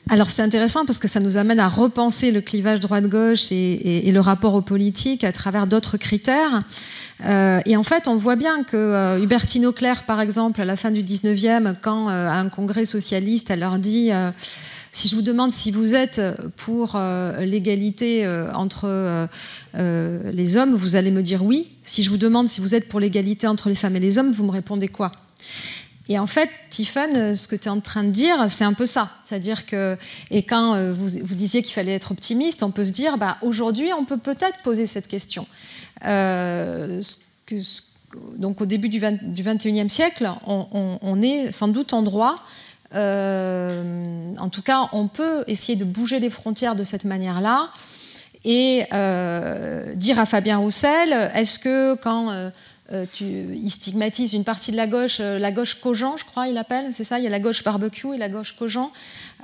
Alors c'est intéressant parce que ça nous amène à repenser le clivage droite-gauche et le rapport aux politiques à travers d'autres critères. Et en fait, on voit bien que Hubertine Auclair, par exemple, à la fin du 19e, quand à un congrès socialiste, elle leur dit... si je vous demande si vous êtes pour l'égalité entre les hommes, vous allez me dire oui. Si je vous demande si vous êtes pour l'égalité entre les femmes et les hommes, vous me répondez quoi? Et en fait, Tiffen, ce que tu es en train de dire, c'est un peu ça. C'est-à-dire que, et quand vous disiez qu'il fallait être optimiste, on peut se dire, aujourd'hui, on peut peut-être poser cette question. Donc au début du 21e siècle, on est sans doute en droit. En tout cas, on peut essayer de bouger les frontières de cette manière-là et dire à Fabien Roussel, est-ce que quand... il stigmatise une partie de la gauche Cogent, je crois, il appelle, c'est ça. Il y a la gauche barbecue et la gauche Cogent.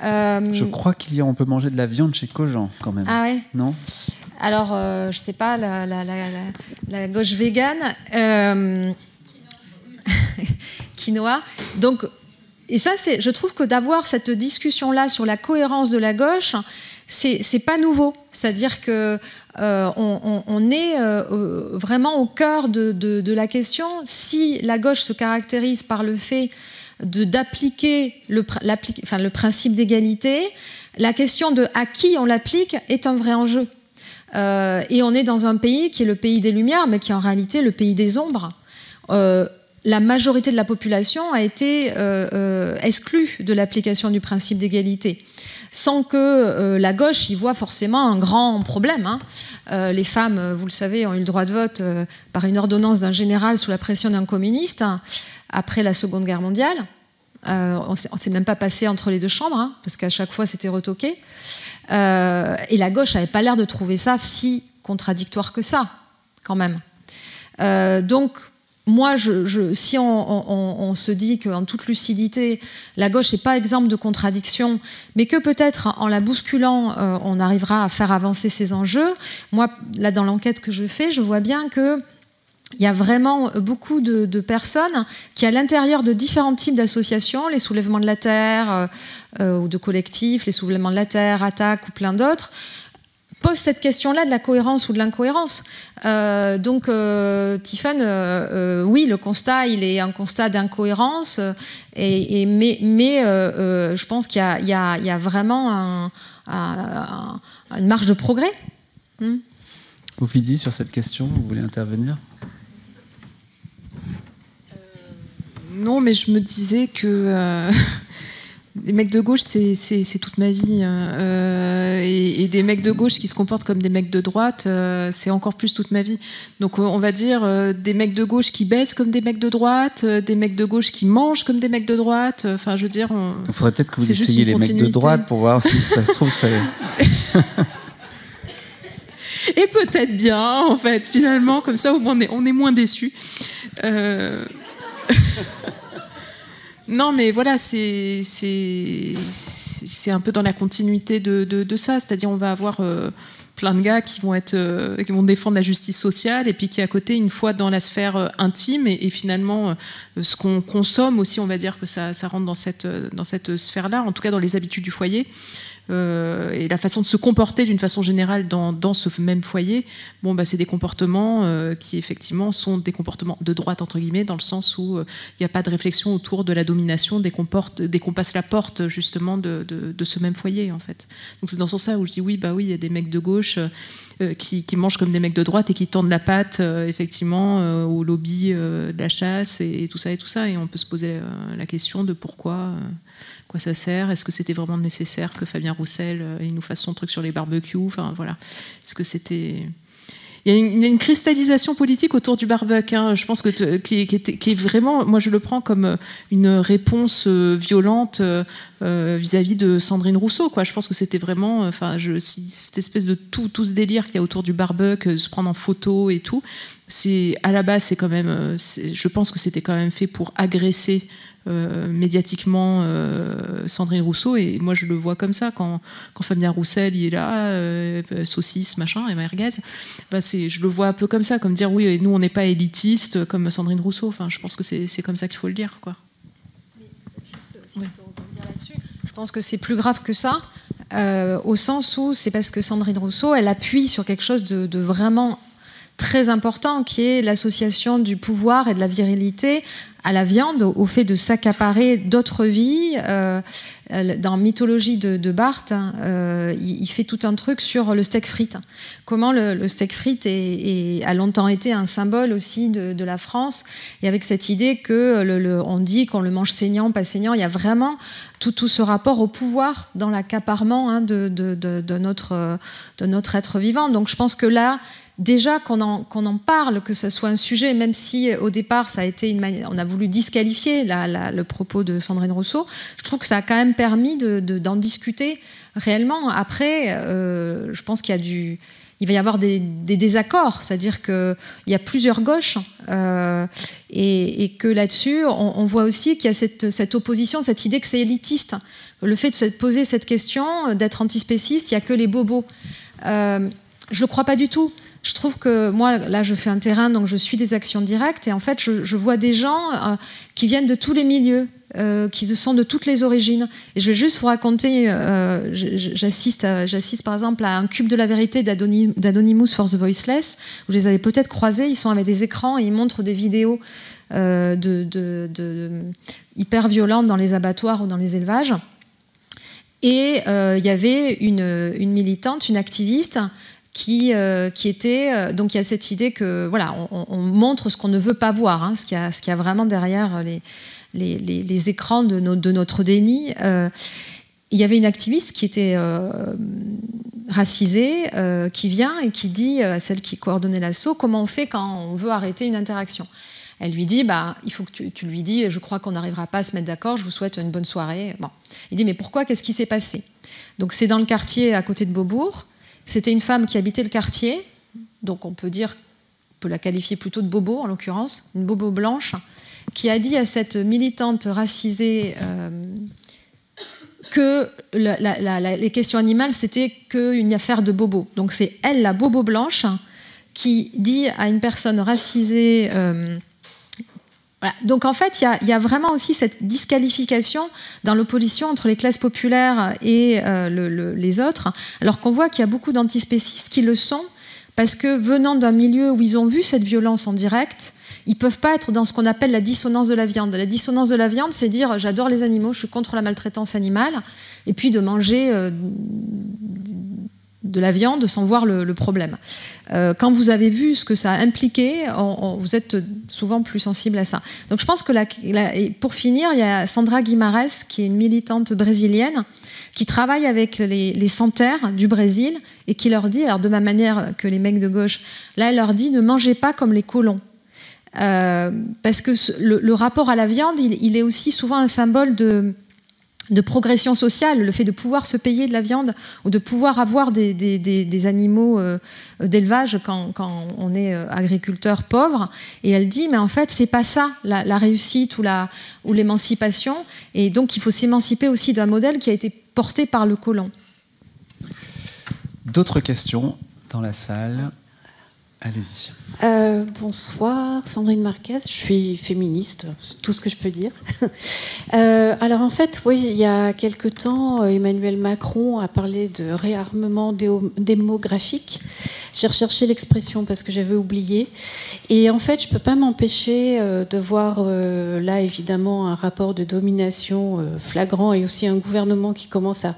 Je crois on peut manger de la viande chez Cogent, quand même.
Ah ouais.
Non.
Alors, je sais pas, la gauche végane, quinoa. Donc, et ça, je trouve que d'avoir cette discussion-là sur la cohérence de la gauche, c'est pas nouveau. C'est-à-dire que on est vraiment au cœur de la question. Si la gauche se caractérise par le fait d'appliquer le principe d'égalité, la question de à qui on l'applique est un vrai enjeu. Et on est dans un pays qui est le pays des Lumières, mais qui est en réalité le pays des ombres. La majorité de la population a été exclue de l'application du principe d'égalité, sans que la gauche y voit forcément un grand problème. Les femmes, vous le savez, ont eu le droit de vote par une ordonnance d'un général sous la pression d'un communiste après la Seconde Guerre mondiale. On ne s'est même pas passé entre les deux chambres, parce qu'à chaque fois c'était retoqué. Et la gauche n'avait pas l'air de trouver ça si contradictoire que ça, quand même. Donc, moi, si on se dit qu'en toute lucidité, la gauche n'est pas exempte de contradictions, mais que peut-être en la bousculant, on arrivera à faire avancer ces enjeux. Moi, là, dans l'enquête que je fais, je vois bien qu'il y a vraiment beaucoup de personnes qui, à l'intérieur de différents types d'associations, les soulèvements de la terre ou de collectifs, les soulèvements de la terre, Attaque ou plein d'autres, pose cette question-là de la cohérence ou de l'incohérence. Donc, Tiffen, oui, le constat, il est un constat d'incohérence, mais je pense qu'il y a vraiment une marge de progrès.
Ophidie, sur cette question, vous voulez intervenir ?
Non, mais je me disais que... des mecs de gauche, c'est toute ma vie. Et des mecs de gauche qui se comportent comme des mecs de droite, c'est encore plus toute ma vie. Donc on va dire des mecs de gauche qui baissent comme des mecs de droite, des mecs de gauche qui mangent comme des mecs de droite. Enfin, je veux dire...
Il faudrait peut-être que vous essayiez les mecs de droite pour voir si ça se trouve...
Et peut-être bien, en fait, finalement, comme ça, au moins on est moins déçus. Non, mais voilà, c'est un peu dans la continuité de ça. C'est-à-dire, on va avoir plein de gars qui vont défendre la justice sociale, et puis qui, à côté, une fois dans la sphère intime, et finalement, ce qu'on consomme aussi, on va dire que ça rentre dans cette sphère-là, en tout cas dans les habitudes du foyer. Et la façon de se comporter d'une façon générale dans ce même foyer, c'est des comportements qui effectivement sont des comportements de droite entre guillemets, dans le sens où il n'y a pas de réflexion autour de la domination dès qu'on passe la porte justement de ce même foyer, en fait. Donc c'est dans ce sens-là où je dis oui, il y a des mecs de gauche qui mangent comme des mecs de droite et qui tendent la patte effectivement au lobby de la chasse et tout ça, et on peut se poser la question de pourquoi ça sert. Est-ce que c'était vraiment nécessaire que Fabien Roussel il nous fasse son truc sur les barbecues? Enfin voilà. Est-ce que c'était... Il y a une cristallisation politique autour du barbecue, je pense qui est vraiment, moi je le prends comme une réponse violente vis-à-vis de Sandrine Rousseau, quoi. Je pense que c'était vraiment, cette espèce de tout ce délire qu'il y a autour du barbecue, se prendre en photo et tout. À la base, c'est quand même, je pense que c'était quand même fait pour agresser médiatiquement Sandrine Rousseau, et moi je le vois comme ça quand Fabien Roussel il est là, saucisse machin et merguez, je le vois un peu comme ça, comme dire oui, nous on n'est pas élitiste comme Sandrine Rousseau. Enfin, je pense que c'est comme ça qu'il faut le dire, quoi.
Je pense que c'est plus grave que ça, au sens où c'est parce que Sandrine Rousseau elle appuie sur quelque chose de vraiment très important, qui est l'association du pouvoir et de la virilité à la viande, au fait de s'accaparer d'autres vies dans Mythologie de Barthes, il fait tout un truc sur le steak frites. Comment le steak frites a longtemps été un symbole aussi de la France, et avec cette idée que on dit qu'on le mange saignant, pas saignant. Il y a vraiment tout ce rapport au pouvoir dans l'accaparement de notre être vivant. Donc je pense que là, déjà qu'on en parle, que ce soit un sujet, même si au départ ça a été on a voulu disqualifier le propos de Sandrine Rousseau, je trouve que ça a quand même permis d'en discuter réellement. Après, je pense il va y avoir des désaccords, c'est-à-dire qu'il y a plusieurs gauches, et que là-dessus, on voit aussi qu'il y a cette opposition, cette idée que c'est élitiste. Le fait de se poser cette question, d'être antispéciste, il n'y a que les bobos. Je ne le crois pas du tout. Je trouve que moi, là, je fais un terrain, donc je suis des actions directes, et en fait, je vois des gens qui viennent de tous les milieux, qui sont de toutes les origines. Et je vais juste vous raconter, j'assiste par exemple à un cube de la vérité d'Anonymous for the Voiceless. Vous les avez peut-être croisés, ils sont avec des écrans et ils montrent des vidéos hyper violentes dans les abattoirs ou dans les élevages. Et il y avait une militante, une activiste, qui était... donc il y a cette idée que, voilà, on montre ce qu'on ne veut pas voir, hein, ce qu'il y a vraiment derrière les écrans de notre déni. Il y avait une activiste qui était racisée, qui vient et qui dit à celle qui coordonnait l'assaut comment on fait quand on veut arrêter une interaction. Elle lui dit, il faut que tu lui dis, je crois qu'on n'arrivera pas à se mettre d'accord, je vous souhaite une bonne soirée. Bon. Il dit, mais pourquoi, qu'est-ce qui s'est passé? Donc c'est dans le quartier à côté de Beaubourg. C'était une femme qui habitait le quartier, donc on peut la qualifier plutôt de bobo en l'occurrence, une bobo blanche, qui a dit à cette militante racisée que les questions animales, c'était qu'une affaire de bobo. Donc c'est elle, la bobo blanche, qui dit à une personne racisée... voilà. Donc en fait, il y a vraiment aussi cette disqualification dans l'opposition entre les classes populaires et les autres, alors qu'on voit qu'il y a beaucoup d'antispécistes qui le sont, parce que venant d'un milieu où ils ont vu cette violence en direct, ils ne peuvent pas être dans ce qu'on appelle la dissonance de la viande. La dissonance de la viande, c'est dire j'adore les animaux, je suis contre la maltraitance animale, et puis de manger de la viande sans voir le problème. Quand vous avez vu ce que ça a impliqué, vous êtes souvent plus sensible à ça. Donc je pense que et pour finir, il y a Sandra Guimarães, qui est une militante brésilienne, qui travaille avec les sans-terre du Brésil et qui leur dit, alors de ma manière que les mecs de gauche, là elle leur dit ne mangez pas comme les colons. Parce que le rapport à la viande, il est aussi souvent un symbole de progression sociale, le fait de pouvoir se payer de la viande ou de pouvoir avoir des animaux d'élevage quand on est agriculteur pauvre. Et elle dit, mais en fait, c'est pas ça, la réussite ou l'émancipation. Et donc, il faut s'émanciper aussi d'un modèle qui a été porté par le colon.
D'autres questions dans la salle? Allez-y.
Bonsoir, Sandrine Marquez, je suis féministe, c'est tout ce que je peux dire. Alors en fait, oui, il y a quelque temps, Emmanuel Macron a parlé de réarmement démographique. J'ai recherché l'expression parce que j'avais oublié. Et en fait, je ne peux pas m'empêcher de voir là, évidemment, un rapport de domination flagrant et aussi un gouvernement qui commence à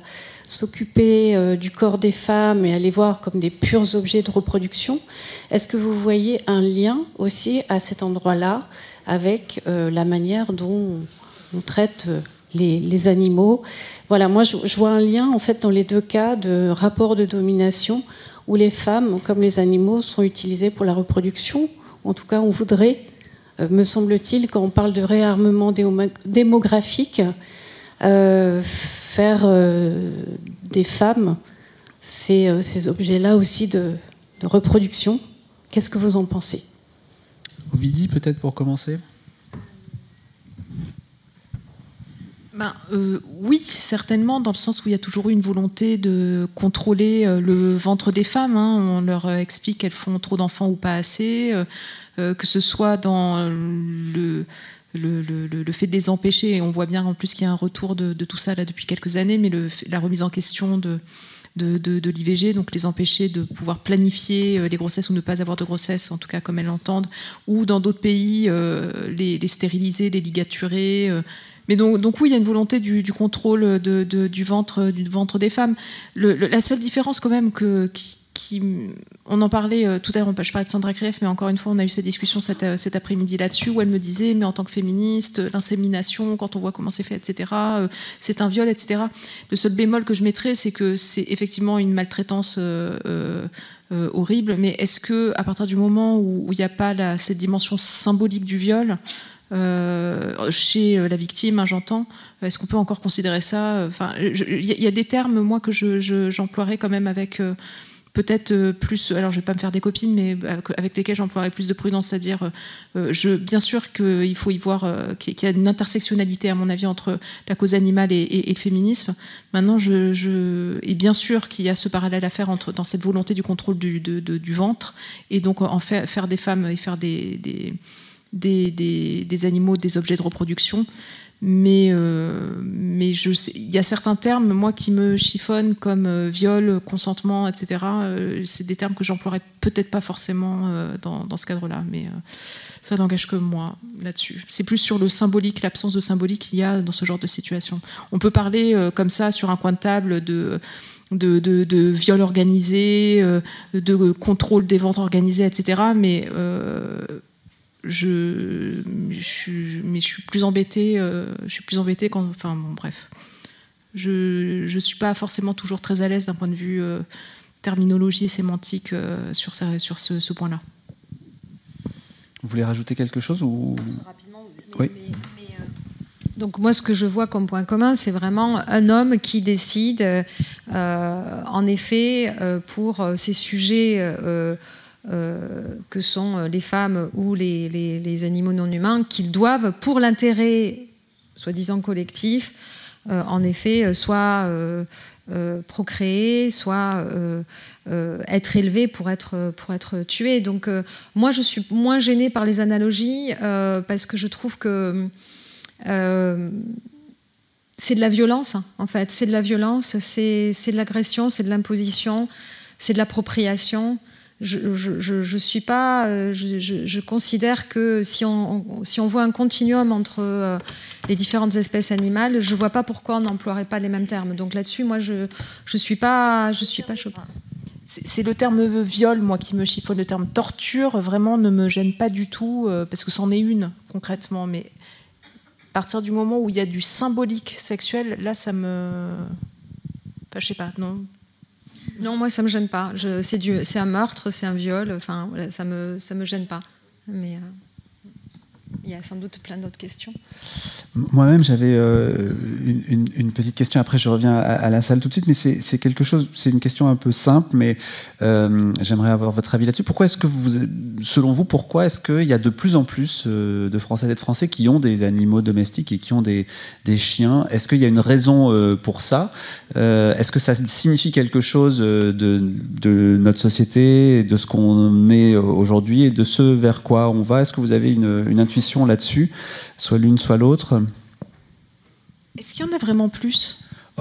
s'occuper du corps des femmes et à les voir comme des purs objets de reproduction. Est-ce que vous voyez un lien aussi à cet endroit-là avec la manière dont on traite les animaux? Voilà, moi je vois un lien en fait dans les deux cas de rapport de domination où les femmes, comme les animaux, sont utilisées pour la reproduction. En tout cas, on voudrait, me semble-t-il, quand on parle de réarmement démographique, faire des femmes ces objets-là aussi de reproduction. Qu'est-ce que vous en pensez?
Ovidie, peut-être pour commencer.
Oui, certainement, dans le sens où il y a toujours eu une volonté de contrôler le ventre des femmes. Hein. On leur explique qu'elles font trop d'enfants ou pas assez, que ce soit dans le fait de les empêcher, et on voit bien en plus qu'il y a un retour de tout ça là depuis quelques années, mais la remise en question de l'IVG, donc les empêcher de pouvoir planifier les grossesses ou ne pas avoir de grossesse, en tout cas comme elles l'entendent, ou dans d'autres pays, les stériliser, les ligaturer. Mais donc oui, il y a une volonté du contrôle du ventre des femmes. La seule différence quand même on en parlait tout à l'heure, je parlais de Sandra Krief, mais encore une fois, on a eu cette discussion cet après-midi là-dessus, où elle me disait, mais en tant que féministe, l'insémination, quand on voit comment c'est fait, etc., c'est un viol, etc. Le seul bémol que je mettrais, c'est que c'est effectivement une maltraitance horrible, mais est-ce que à partir du moment où il n'y a pas cette dimension symbolique du viol, chez la victime, j'entends, est-ce qu'on peut encore considérer ça, il y a des termes, moi, que j'emploierais quand même avec... peut-être plus, alors je ne vais pas me faire des copines, mais avec lesquelles j'emploierais plus de prudence, c'est-à-dire, bien sûr qu'il faut y voir qu'il y a une intersectionnalité, à mon avis, entre la cause animale et le féminisme. Maintenant, et bien sûr qu'il y a ce parallèle à faire dans cette volonté du contrôle du ventre, et donc en faire des femmes et faire des animaux des objets de reproduction. Mais il y a certains termes, moi, qui me chiffonnent, comme viol, consentement, etc. C'est des termes que j'emploierais peut-être pas forcément dans ce cadre-là, mais ça n'engage que moi là-dessus. C'est plus sur le symbolique, l'absence de symbolique qu'il y a dans ce genre de situation. On peut parler comme ça sur un coin de table de viol organisé, de contrôle des ventes organisées, etc. Mais je suis plus embêtée. Quand, enfin bon, bref. Je suis pas forcément toujours très à l'aise d'un point de vue terminologie et sémantique sur ce point-là.
Vous voulez rajouter quelque chose ou...
Rapidement,
oui.
Donc moi, ce que je vois comme point commun, c'est vraiment un homme qui décide, en effet, pour ces sujets que sont les femmes ou les animaux non humains, qu'ils doivent, pour l'intérêt soi-disant collectif, en effet, soit procréer, soit être élevé pour être tué. Donc moi, je suis moins gênée par les analogies parce que je trouve que c'est de la violence, en fait. C'est de la violence, c'est de l'agression, c'est de l'imposition, c'est de l'appropriation. Je considère que si on voit un continuum entre les différentes espèces animales, je vois pas pourquoi on n'emploierait pas les mêmes termes. Donc là-dessus, moi, je suis pas choquée.
C'est le terme viol, moi, qui me chiffonne. Le terme torture, vraiment, ne me gêne pas du tout, parce que c'en est une, concrètement. Mais à partir du moment où il y a du symbolique sexuel, là, ça me... Enfin, je sais pas, non.
Non, moi, ça me gêne pas. C'est un meurtre, c'est un viol. Enfin, voilà, ça me gêne pas. Mais il y a sans doute plein d'autres questions.
Moi-même, j'avais une petite question. Après, je reviens à la salle tout de suite, mais c'est quelque chose. C'est une question un peu simple, mais j'aimerais avoir votre avis là-dessus. Pourquoi est-ce que selon vous, pourquoi est-ce qu'il y a de plus en plus de Françaises et de Français qui ont des animaux domestiques et qui ont des chiens? Est-ce qu'il y a une raison pour ça? Est-ce que ça signifie quelque chose de notre société, de ce qu'on est aujourd'hui et de ce vers quoi on va? Est-ce que vous avez une intuition là-dessus, soit l'une, soit l'autre?
Est-ce qu'il y en a vraiment plus?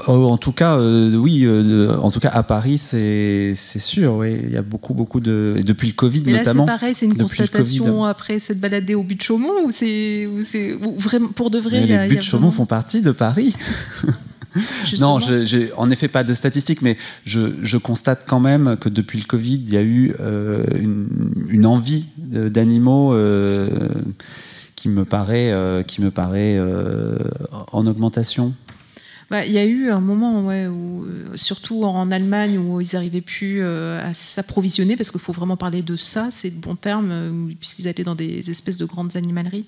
En tout cas, oui. En tout cas, à Paris, c'est sûr. Oui, il y a beaucoup de. Et depuis le Covid,
mais là,
notamment.
C'est pareil. C'est une constatation après s'être baladé au but de Chaumont, ou vraiment pour de vrai.
Les buts de Chaumont font partie de Paris. Non, j'ai en effet pas de statistiques, mais je constate quand même que depuis le Covid, il y a eu une envie d'animaux qui me paraît en augmentation.
Il y a eu un moment, où, surtout en Allemagne, où ils n'arrivaient plus à s'approvisionner, parce qu'il faut vraiment parler de ça, c'est le bon terme, puisqu'ils allaient dans des espèces de grandes animaleries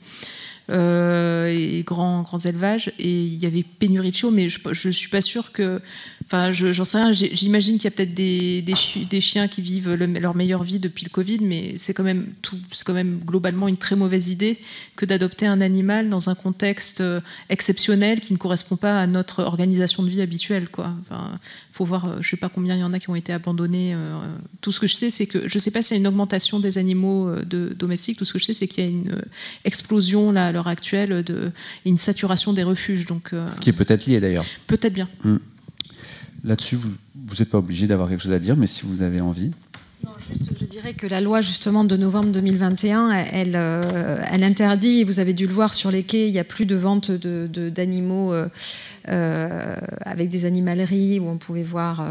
et grands élevages, et il y avait pénurie de chiots, mais je ne suis pas sûre que... Enfin, j'en sais rien, j'imagine qu'il y a peut-être des chiens qui vivent leur meilleure vie depuis le Covid, mais c'est quand même globalement une très mauvaise idée que d'adopter un animal dans un contexte exceptionnel qui ne correspond pas à notre organisation de vie habituelle, quoi. Enfin, faut voir, je sais pas combien il y en a qui ont été abandonnés. Tout ce que je sais, c'est que je sais pas s'il y a une augmentation des animaux domestiques. Tout ce que je sais, c'est qu'il y a une explosion là à l'heure actuelle et une saturation des refuges. Donc,
ce qui est peut-être lié d'ailleurs.
Peut-être bien.
là-dessus, vous n'êtes pas obligé d'avoir quelque chose à dire, mais si vous avez envie.
Non, juste, je dirais que la loi justement de novembre 2021, elle interdit, vous avez dû le voir sur les quais, il n'y a plus de vente d'animaux avec des animaleries où on pouvait voir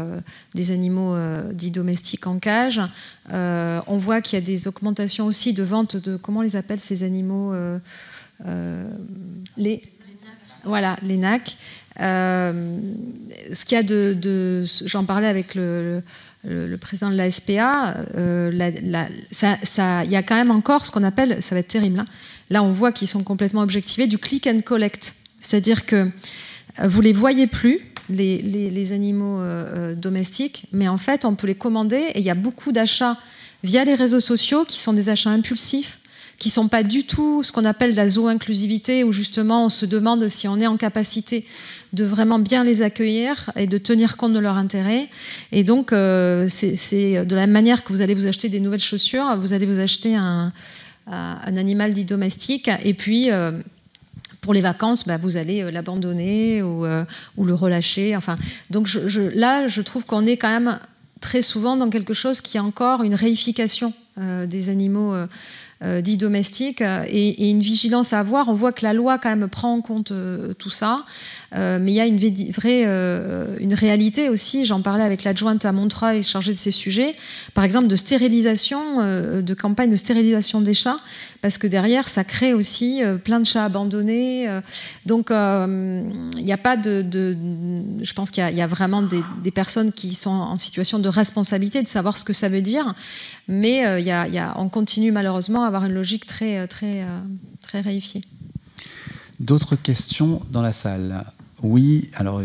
des animaux dits domestiques en cage. On voit qu'il y a des augmentations aussi de vente de, comment on les appelle ces animaux Voilà, les NAC. Ce qu'il y a j'en parlais avec le président de la SPA, il y a quand même encore ce qu'on appelle, ça va être terrible, hein. Là on voit qu'ils sont complètement objectivés, du click and collect. C'est-à-dire que vous ne les voyez plus, les animaux domestiques, mais en fait on peut les commander et il y a beaucoup d'achats via les réseaux sociaux qui sont des achats impulsifs, qui ne sont pas du tout ce qu'on appelle la zooinclusivité, où justement on se demande si on est en capacité de vraiment bien les accueillir et de tenir compte de leur intérêt. Et donc, c'est de la même manière que vous allez vous acheter des nouvelles chaussures, vous allez vous acheter un animal dit domestique, et puis pour les vacances, vous allez l'abandonner ou le relâcher. Enfin, donc là, je trouve qu'on est quand même très souvent dans quelque chose qui est encore une réification des animaux dits domestiques et une vigilance à avoir. On voit que la loi quand même prend en compte tout ça, mais il y a une réalité aussi. J'en parlais avec l'adjointe à Montreuil chargée de ces sujets, par exemple de stérilisation, de campagne de stérilisation des chats, parce que derrière ça crée aussi plein de chats abandonnés. Donc il n'y a pas je pense qu'il y a vraiment des personnes qui sont en situation de responsabilité de savoir ce que ça veut dire, mais on continue malheureusement à avoir une logique très réifiée.
D'autres questions dans la salle? Oui, alors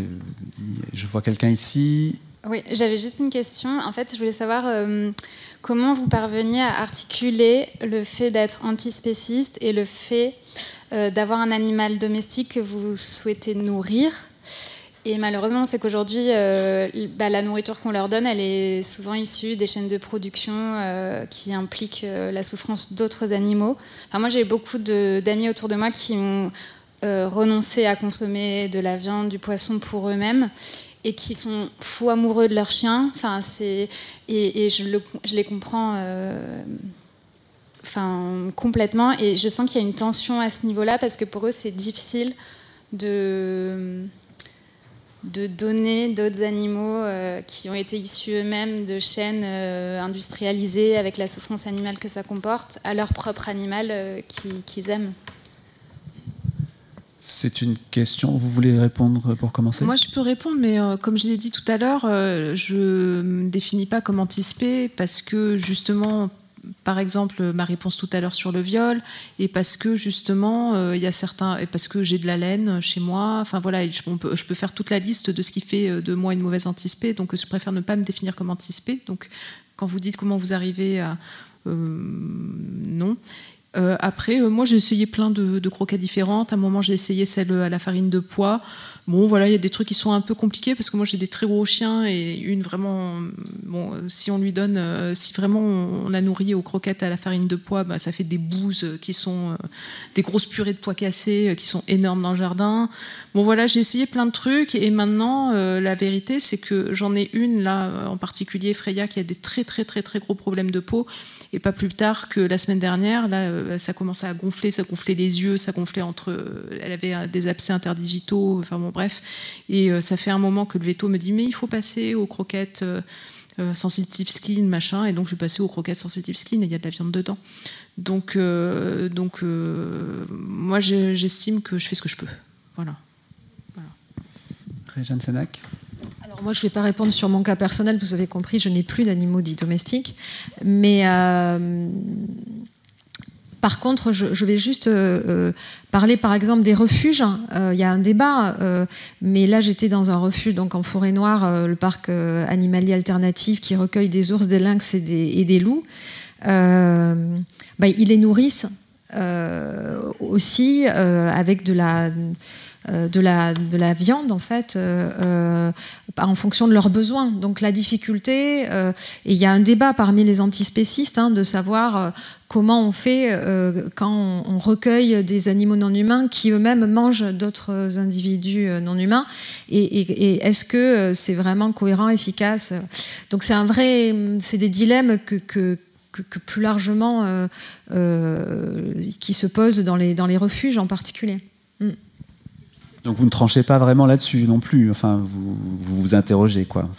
je vois quelqu'un ici.
Oui, j'avais juste une question. En fait, je voulais savoir comment vous parveniez à articuler le fait d'être antispéciste et le fait d'avoir un animal domestique que vous souhaitez nourrir. Et malheureusement, c'est qu'aujourd'hui, la nourriture qu'on leur donne, elle est souvent issue des chaînes de production qui impliquent la souffrance d'autres animaux. Enfin, moi, j'ai beaucoup d'amis autour de moi qui ont renoncé à consommer de la viande, du poisson pour eux-mêmes et qui sont fous amoureux de leur chien. Enfin, et je les comprends complètement. Et je sens qu'il y a une tension à ce niveau-là parce que pour eux, c'est difficile de donner d'autres animaux qui ont été issus eux-mêmes de chaînes industrialisées avec la souffrance animale que ça comporte à leur propre animal qu'ils aiment.
C'est une question. Vous voulez répondre pour commencer?
Moi, je peux répondre, mais comme je l'ai dit tout à l'heure, je ne me définis pas comme antispé parce que justement, par exemple, ma réponse tout à l'heure sur le viol, et parce que justement, il y a certains, et parce que j'ai de la laine chez moi. Enfin voilà, je peux faire toute la liste de ce qui fait de moi une mauvaise antispé. Donc, je préfère ne pas me définir comme antispé. Donc, quand vous dites comment vous arrivez à non. Après, moi, j'ai essayé plein de croquettes différentes. À un moment, j'ai essayé celle à la farine de pois. Bon, voilà, il y a des trucs qui sont un peu compliqués parce que moi, j'ai des très gros chiens et une vraiment... Bon, si on lui donne... si vraiment on la nourrit aux croquettes à la farine de pois, ça fait des bouses qui sont... des grosses purées de pois cassés qui sont énormes dans le jardin. Bon, voilà, j'ai essayé plein de trucs et maintenant, la vérité, c'est que j'en ai une, là, en particulier, Freya, qui a des très, très, très, très gros problèmes de peau. Et pas plus tard que la semaine dernière, là, ça commençait à gonfler, ça gonflait les yeux, ça gonflait elle avait des abcès interdigitaux, enfin bon, bref. Et ça fait un moment que le veto me dit, mais il faut passer aux croquettes sensitive skin, machin. Et donc, je suis passée aux croquettes sensitive skin et il y a de la viande dedans. Donc moi, j'estime que je fais ce que je peux. Voilà.
Réjeanne Sénac.
Alors moi, je ne vais pas répondre sur mon cas personnel, vous avez compris, je n'ai plus d'animaux dits domestiques. Mais par contre, je vais juste parler par exemple des refuges. Il y a un débat, mais là j'étais dans un refuge donc en forêt noire, le parc animalier alternatif qui recueille des ours, des lynx et des loups. Ils les nourrissent aussi avec de la viande en fait en fonction de leurs besoins. Donc la difficulté, et il y a un débat parmi les antispécistes de savoir comment on fait quand on recueille des animaux non humains qui eux-mêmes mangent d'autres individus non humains, et est-ce que c'est vraiment cohérent, efficace? Donc c'est des dilemmes que plus largement qui se posent dans les refuges en particulier.
Donc vous ne tranchez pas vraiment là-dessus non plus, enfin vous interrogez quoi.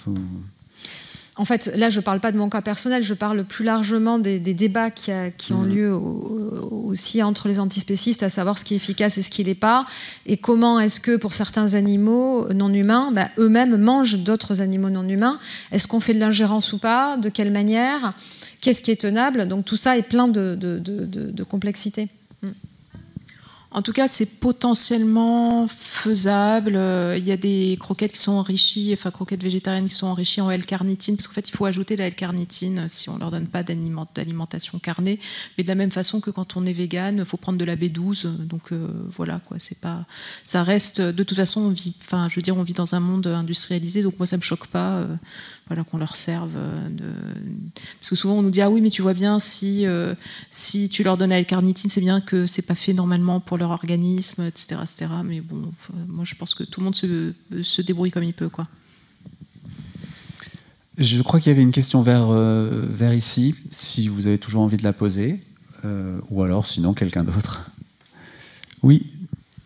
En fait, là, je ne parle pas de mon cas personnel, je parle plus largement des débats qui ont lieu aussi entre les antispécistes, à savoir ce qui est efficace et ce qui ne l'est pas, et comment est-ce que pour certains animaux non humains, eux-mêmes mangent d'autres animaux non humains. Est-ce qu'on fait de l'ingérence ou pas? De quelle manière? Qu'est-ce qui est tenable? Donc tout ça est plein de complexité.
En tout cas, c'est potentiellement faisable. Il y a des croquettes qui sont enrichies, enfin croquettes végétariennes qui sont enrichies en L-carnitine, parce qu'en fait, il faut ajouter la L-carnitine si on ne leur donne pas d'alimentation carnée. Mais de la même façon que quand on est végane, il faut prendre de la B12. Donc voilà, quoi. C'est pas, ça reste. De toute façon, on vit dans un monde industrialisé, donc moi, ça me choque pas. Voilà, qu'on leur serve. Parce que souvent on nous dit ah oui mais tu vois bien si tu leur donnes la L-carnitine c'est bien que c'est pas fait normalement pour leur organisme, etc. Mais bon, moi je pense que tout le monde se débrouille comme il peut, quoi.
Je crois qu'il y avait une question vers ici, si vous avez toujours envie de la poser, ou alors sinon quelqu'un d'autre. Oui.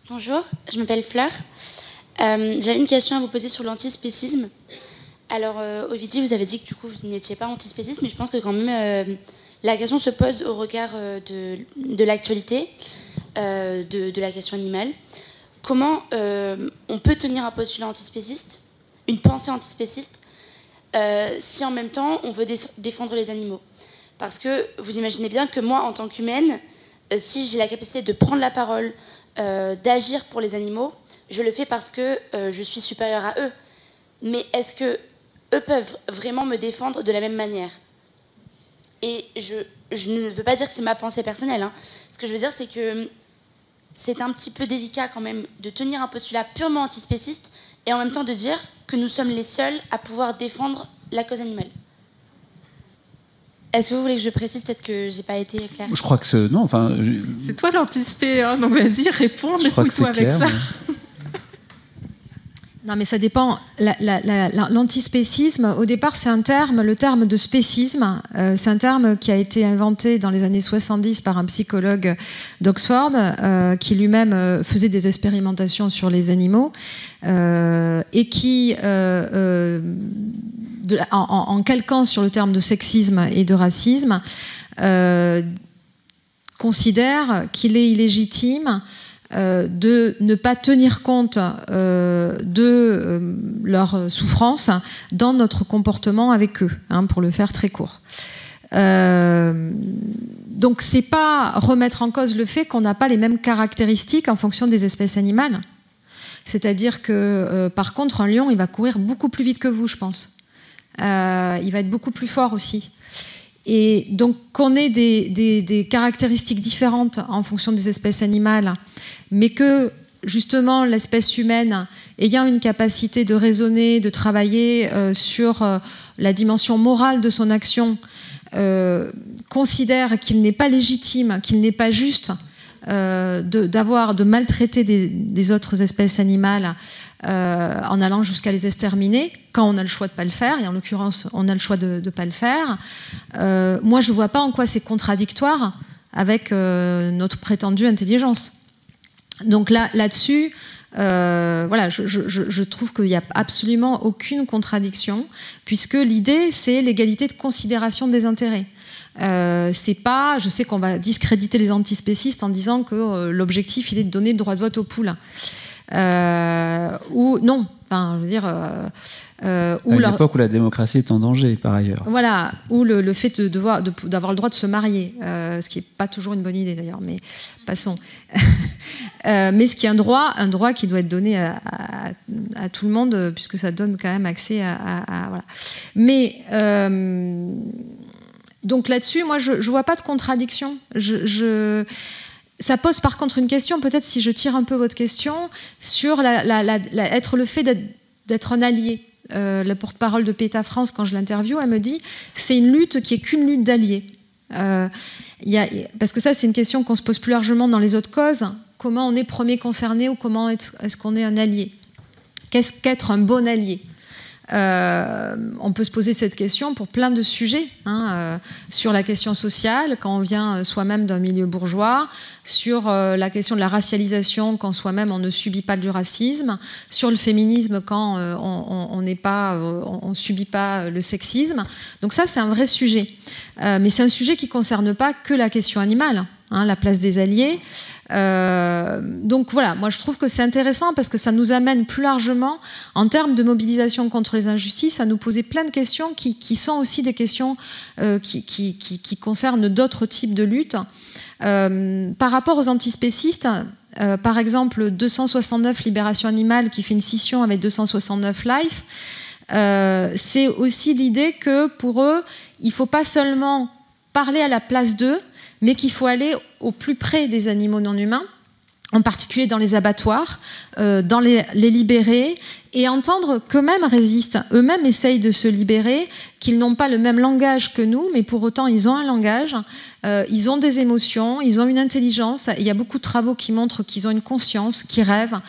Bonjour, je m'appelle Fleur. J'avais une question à vous poser sur l'antispécisme. Alors, Ovidie, vous avez dit que du coup, vous n'étiez pas antispéciste, mais je pense que quand même, la question se pose au regard de l'actualité, de la question animale. Comment on peut tenir un postulat antispéciste, une pensée antispéciste, si en même temps, on veut défendre les animaux? Parce que vous imaginez bien que moi, en tant qu'humaine, si j'ai la capacité de prendre la parole, d'agir pour les animaux, je le fais parce que je suis supérieure à eux. Mais est-ce que eux peuvent vraiment me défendre de la même manière? Et je ne veux pas dire que c'est ma pensée personnelle. Hein. Ce que je veux dire, c'est que c'est un petit peu délicat quand même de tenir un postulat purement antispéciste et en même temps de dire que nous sommes les seuls à pouvoir défendre la cause animale. Est-ce que vous voulez que je précise? Peut-être que j'ai pas été claire.
Je crois que non. Enfin,
c'est toi l'antispé, hein, donc vas-y, réponds, débrouille-toi avec ça.
Non, mais ça dépend. L'antispécisme, au départ, c'est un terme, le terme de spécisme, c'est un terme qui a été inventé dans les années 70 par un psychologue d'Oxford, qui lui-même faisait des expérimentations sur les animaux, et qui, en calquant sur le terme de sexisme et de racisme, considère qu'il est illégitime de ne pas tenir compte de leur souffrance dans notre comportement avec eux, hein, pour le faire très court. Donc c'est pas remettre en cause le fait qu'on n'a pas les mêmes caractéristiques en fonction des espèces animales. C'est-à-dire que par contre un lion il va courir beaucoup plus vite que vous, je pense. Il va être beaucoup plus fort aussi. Et donc qu'on ait des caractéristiques différentes en fonction des espèces animales, mais que justement l'espèce humaine, ayant une capacité de raisonner, de travailler sur la dimension morale de son action, considère qu'il n'est pas légitime, qu'il n'est pas juste de maltraiter des autres espèces animales en allant jusqu'à les exterminer, quand on a le choix de ne pas le faire, et en l'occurrence on a le choix de ne pas le faire. Moi je ne vois pas en quoi c'est contradictoire avec notre prétendue intelligence. Donc là-dessus, voilà, je trouve qu'il n'y a absolument aucune contradiction, puisque l'idée c'est l'égalité de considération des intérêts. C'est pas, je sais qu'on va discréditer les antispécistes en disant que l'objectif il est de donner le droit de vote aux poules. Ou non, enfin, je veux dire. À
une époque où la démocratie est en danger, par ailleurs.
Voilà, ou le fait d'avoir le droit de se marier, ce qui n'est pas toujours une bonne idée d'ailleurs, mais passons. Mais ce qui est un droit qui doit être donné à tout le monde, puisque ça donne quand même accès à voilà. Mais donc là-dessus, moi, je ne vois pas de contradiction. Ça pose par contre une question, peut-être si je tire un peu votre question, sur être le fait d'être un allié. la porte-parole de PETA France, quand je l'interviewe, elle me dit c'est une lutte qui est qu'une lutte d'alliés. Parce que ça, c'est une question qu'on se pose plus largement dans les autres causes. Comment on est premier concerné ou comment est-ce qu'on est un allié? Qu'est-ce qu'être un bon allié? On peut se poser cette question pour plein de sujets, sur la question sociale, quand on vient soi-même d'un milieu bourgeois, sur la question de la racialisation, quand soi-même on ne subit pas du racisme, sur le féminisme, quand on ne subit pas le sexisme. Donc ça, c'est un vrai sujet. Mais c'est un sujet qui ne concerne pas que la question animale, la place des alliés. Donc voilà, moi je trouve que c'est intéressant parce que ça nous amène plus largement, en termes de mobilisation contre les injustices, à nous poser plein de questions qui sont aussi des questions qui concernent d'autres types de luttes. Par rapport aux antispécistes, par exemple 269 Libération Animale qui fait une scission avec 269 Life, c'est aussi l'idée que pour eux, il ne faut pas seulement parler à la place d'eux, mais qu'il faut aller au plus près des animaux non humains, en particulier dans les abattoirs, dans les libérer, et entendre qu'eux-mêmes résistent, eux-mêmes essayent de se libérer, qu'ils n'ont pas le même langage que nous, mais pour autant ils ont un langage, ils ont des émotions, ils ont une intelligence, il y a beaucoup de travaux qui montrent qu'ils ont une conscience, qu'ils rêvent,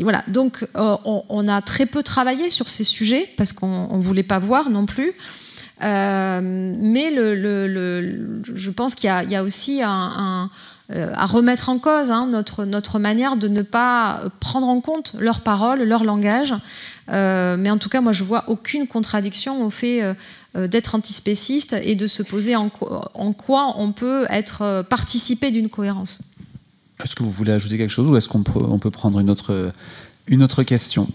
voilà. Donc on a très peu travaillé sur ces sujets, parce qu'on ne voulait pas voir non plus. Mais je pense qu'il y a aussi à remettre en cause notre manière de ne pas prendre en compte leurs paroles, leur langage. Mais en tout cas, moi, je vois aucune contradiction au fait d'être antispéciste et de se poser en quoi on peut participer d'une cohérence.
Est-ce que vous voulez ajouter quelque chose ou est-ce qu'on peut prendre une autre question ?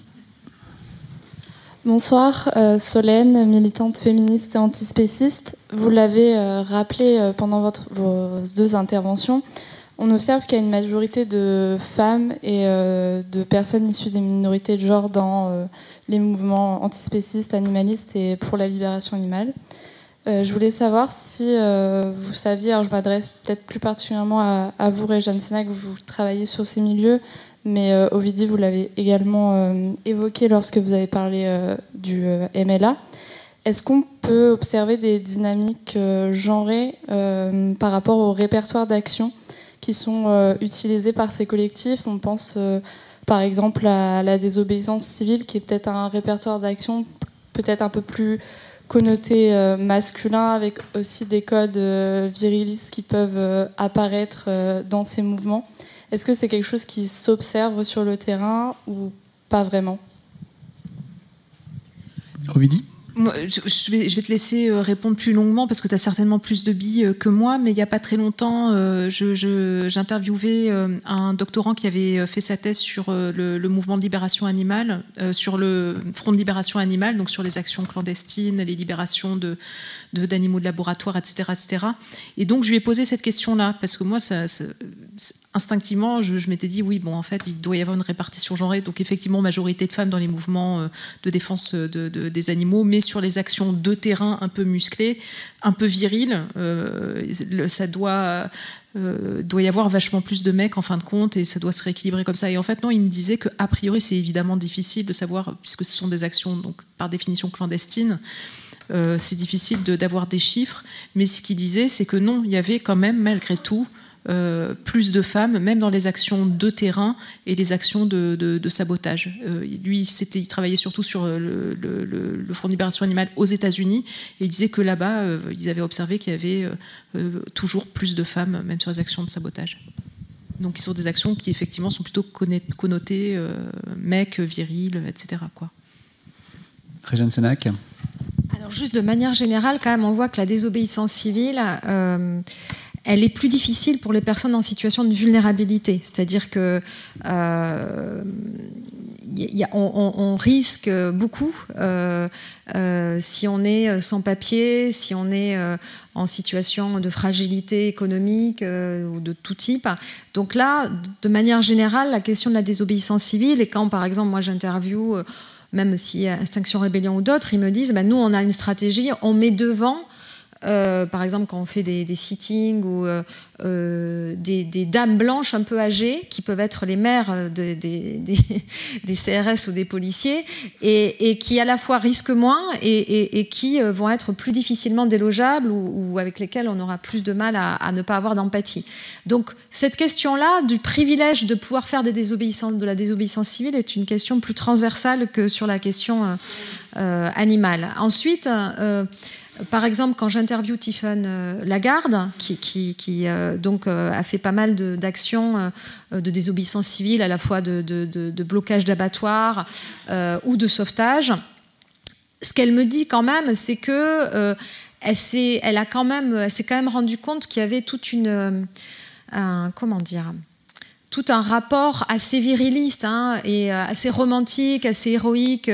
Bonsoir, Solène, militante féministe et antispéciste. Vous l'avez rappelé pendant vos deux interventions, on observe qu'il y a une majorité de femmes et de personnes issues des minorités de genre dans les mouvements antispécistes, animalistes et pour la libération animale. Je voulais savoir si vous saviez, alors je m'adresse peut-être plus particulièrement à vous, Réjeanne Sénac, vous travaillez sur ces milieux, mais Ovidie, vous l'avez également évoqué lorsque vous avez parlé du MLA. Est-ce qu'on peut observer des dynamiques genrées par rapport au répertoire d'actions qui sont utilisés par ces collectifs? On pense par exemple à la désobéissance civile, qui est peut-être un répertoire d'actions peut-être un peu plus connoté masculin, avec aussi des codes virilistes qui peuvent apparaître dans ces mouvements. Est-ce que c'est quelque chose qui s'observe sur le terrain ou pas vraiment?
Ovidie ?
Moi, je vais te laisser répondre plus longuement parce que tu as certainement plus de billes que moi, mais il n'y a pas très longtemps, j'interviewais un doctorant qui avait fait sa thèse sur le mouvement de libération animale, sur le front de libération animale, donc sur les actions clandestines, les libérations d'animaux de laboratoire, etc., etc. Et donc je lui ai posé cette question-là parce que moi, instinctivement, je m'étais dit, oui, bon, en fait, il doit y avoir une répartition genrée, donc effectivement, majorité de femmes dans les mouvements de défense des animaux, mais sur les actions de terrain un peu musclées, un peu viriles, ça doit y avoir vachement plus de mecs en fin de compte, et ça doit se rééquilibrer comme ça. Et en fait, non, il me disait qu'a priori, c'est évidemment difficile de savoir, puisque ce sont des actions, donc, par définition clandestines, c'est difficile d'avoir des chiffres, mais ce qu'il disait, c'est que non, il y avait quand même, malgré tout, plus de femmes, même dans les actions de terrain et les actions de sabotage. Lui, il travaillait surtout sur le Front de libération animale aux États-Unis, et il disait que là-bas, ils avaient observé qu'il y avait toujours plus de femmes, même sur les actions de sabotage. Donc, sur des actions qui, effectivement, sont plutôt connotées mecs, virils, etc., quoi.
Réjeanne Sénac.
Alors, juste de manière générale, quand même, on voit que la désobéissance civile... elle est plus difficile pour les personnes en situation de vulnérabilité. C'est-à-dire que on risque beaucoup si on est sans papier, si on est en situation de fragilité économique ou de tout type. Donc là, de manière générale, la question de la désobéissance civile, et quand par exemple moi j'interviewe, même si Extinction Rébellion ou d'autres, ils me disent nous on a une stratégie, on met devant par exemple quand on fait des sittings ou des dames blanches un peu âgées qui peuvent être les mères des CRS ou des policiers et qui à la fois risquent moins et qui vont être plus difficilement délogeables ou avec lesquelles on aura plus de mal à ne pas avoir d'empathie. Donc cette question-là du privilège de pouvoir faire de la désobéissance civile est une question plus transversale que sur la question animale. Ensuite, par exemple, quand j'interviewe Tiffaine Lagarde, qui donc a fait pas mal d'actions de désobéissance civile, à la fois de blocage d'abattoirs ou de sauvetage, ce qu'elle me dit quand même, c'est que elle s'est quand même rendu compte qu'il y avait toute tout un rapport assez viriliste et assez romantique, assez héroïque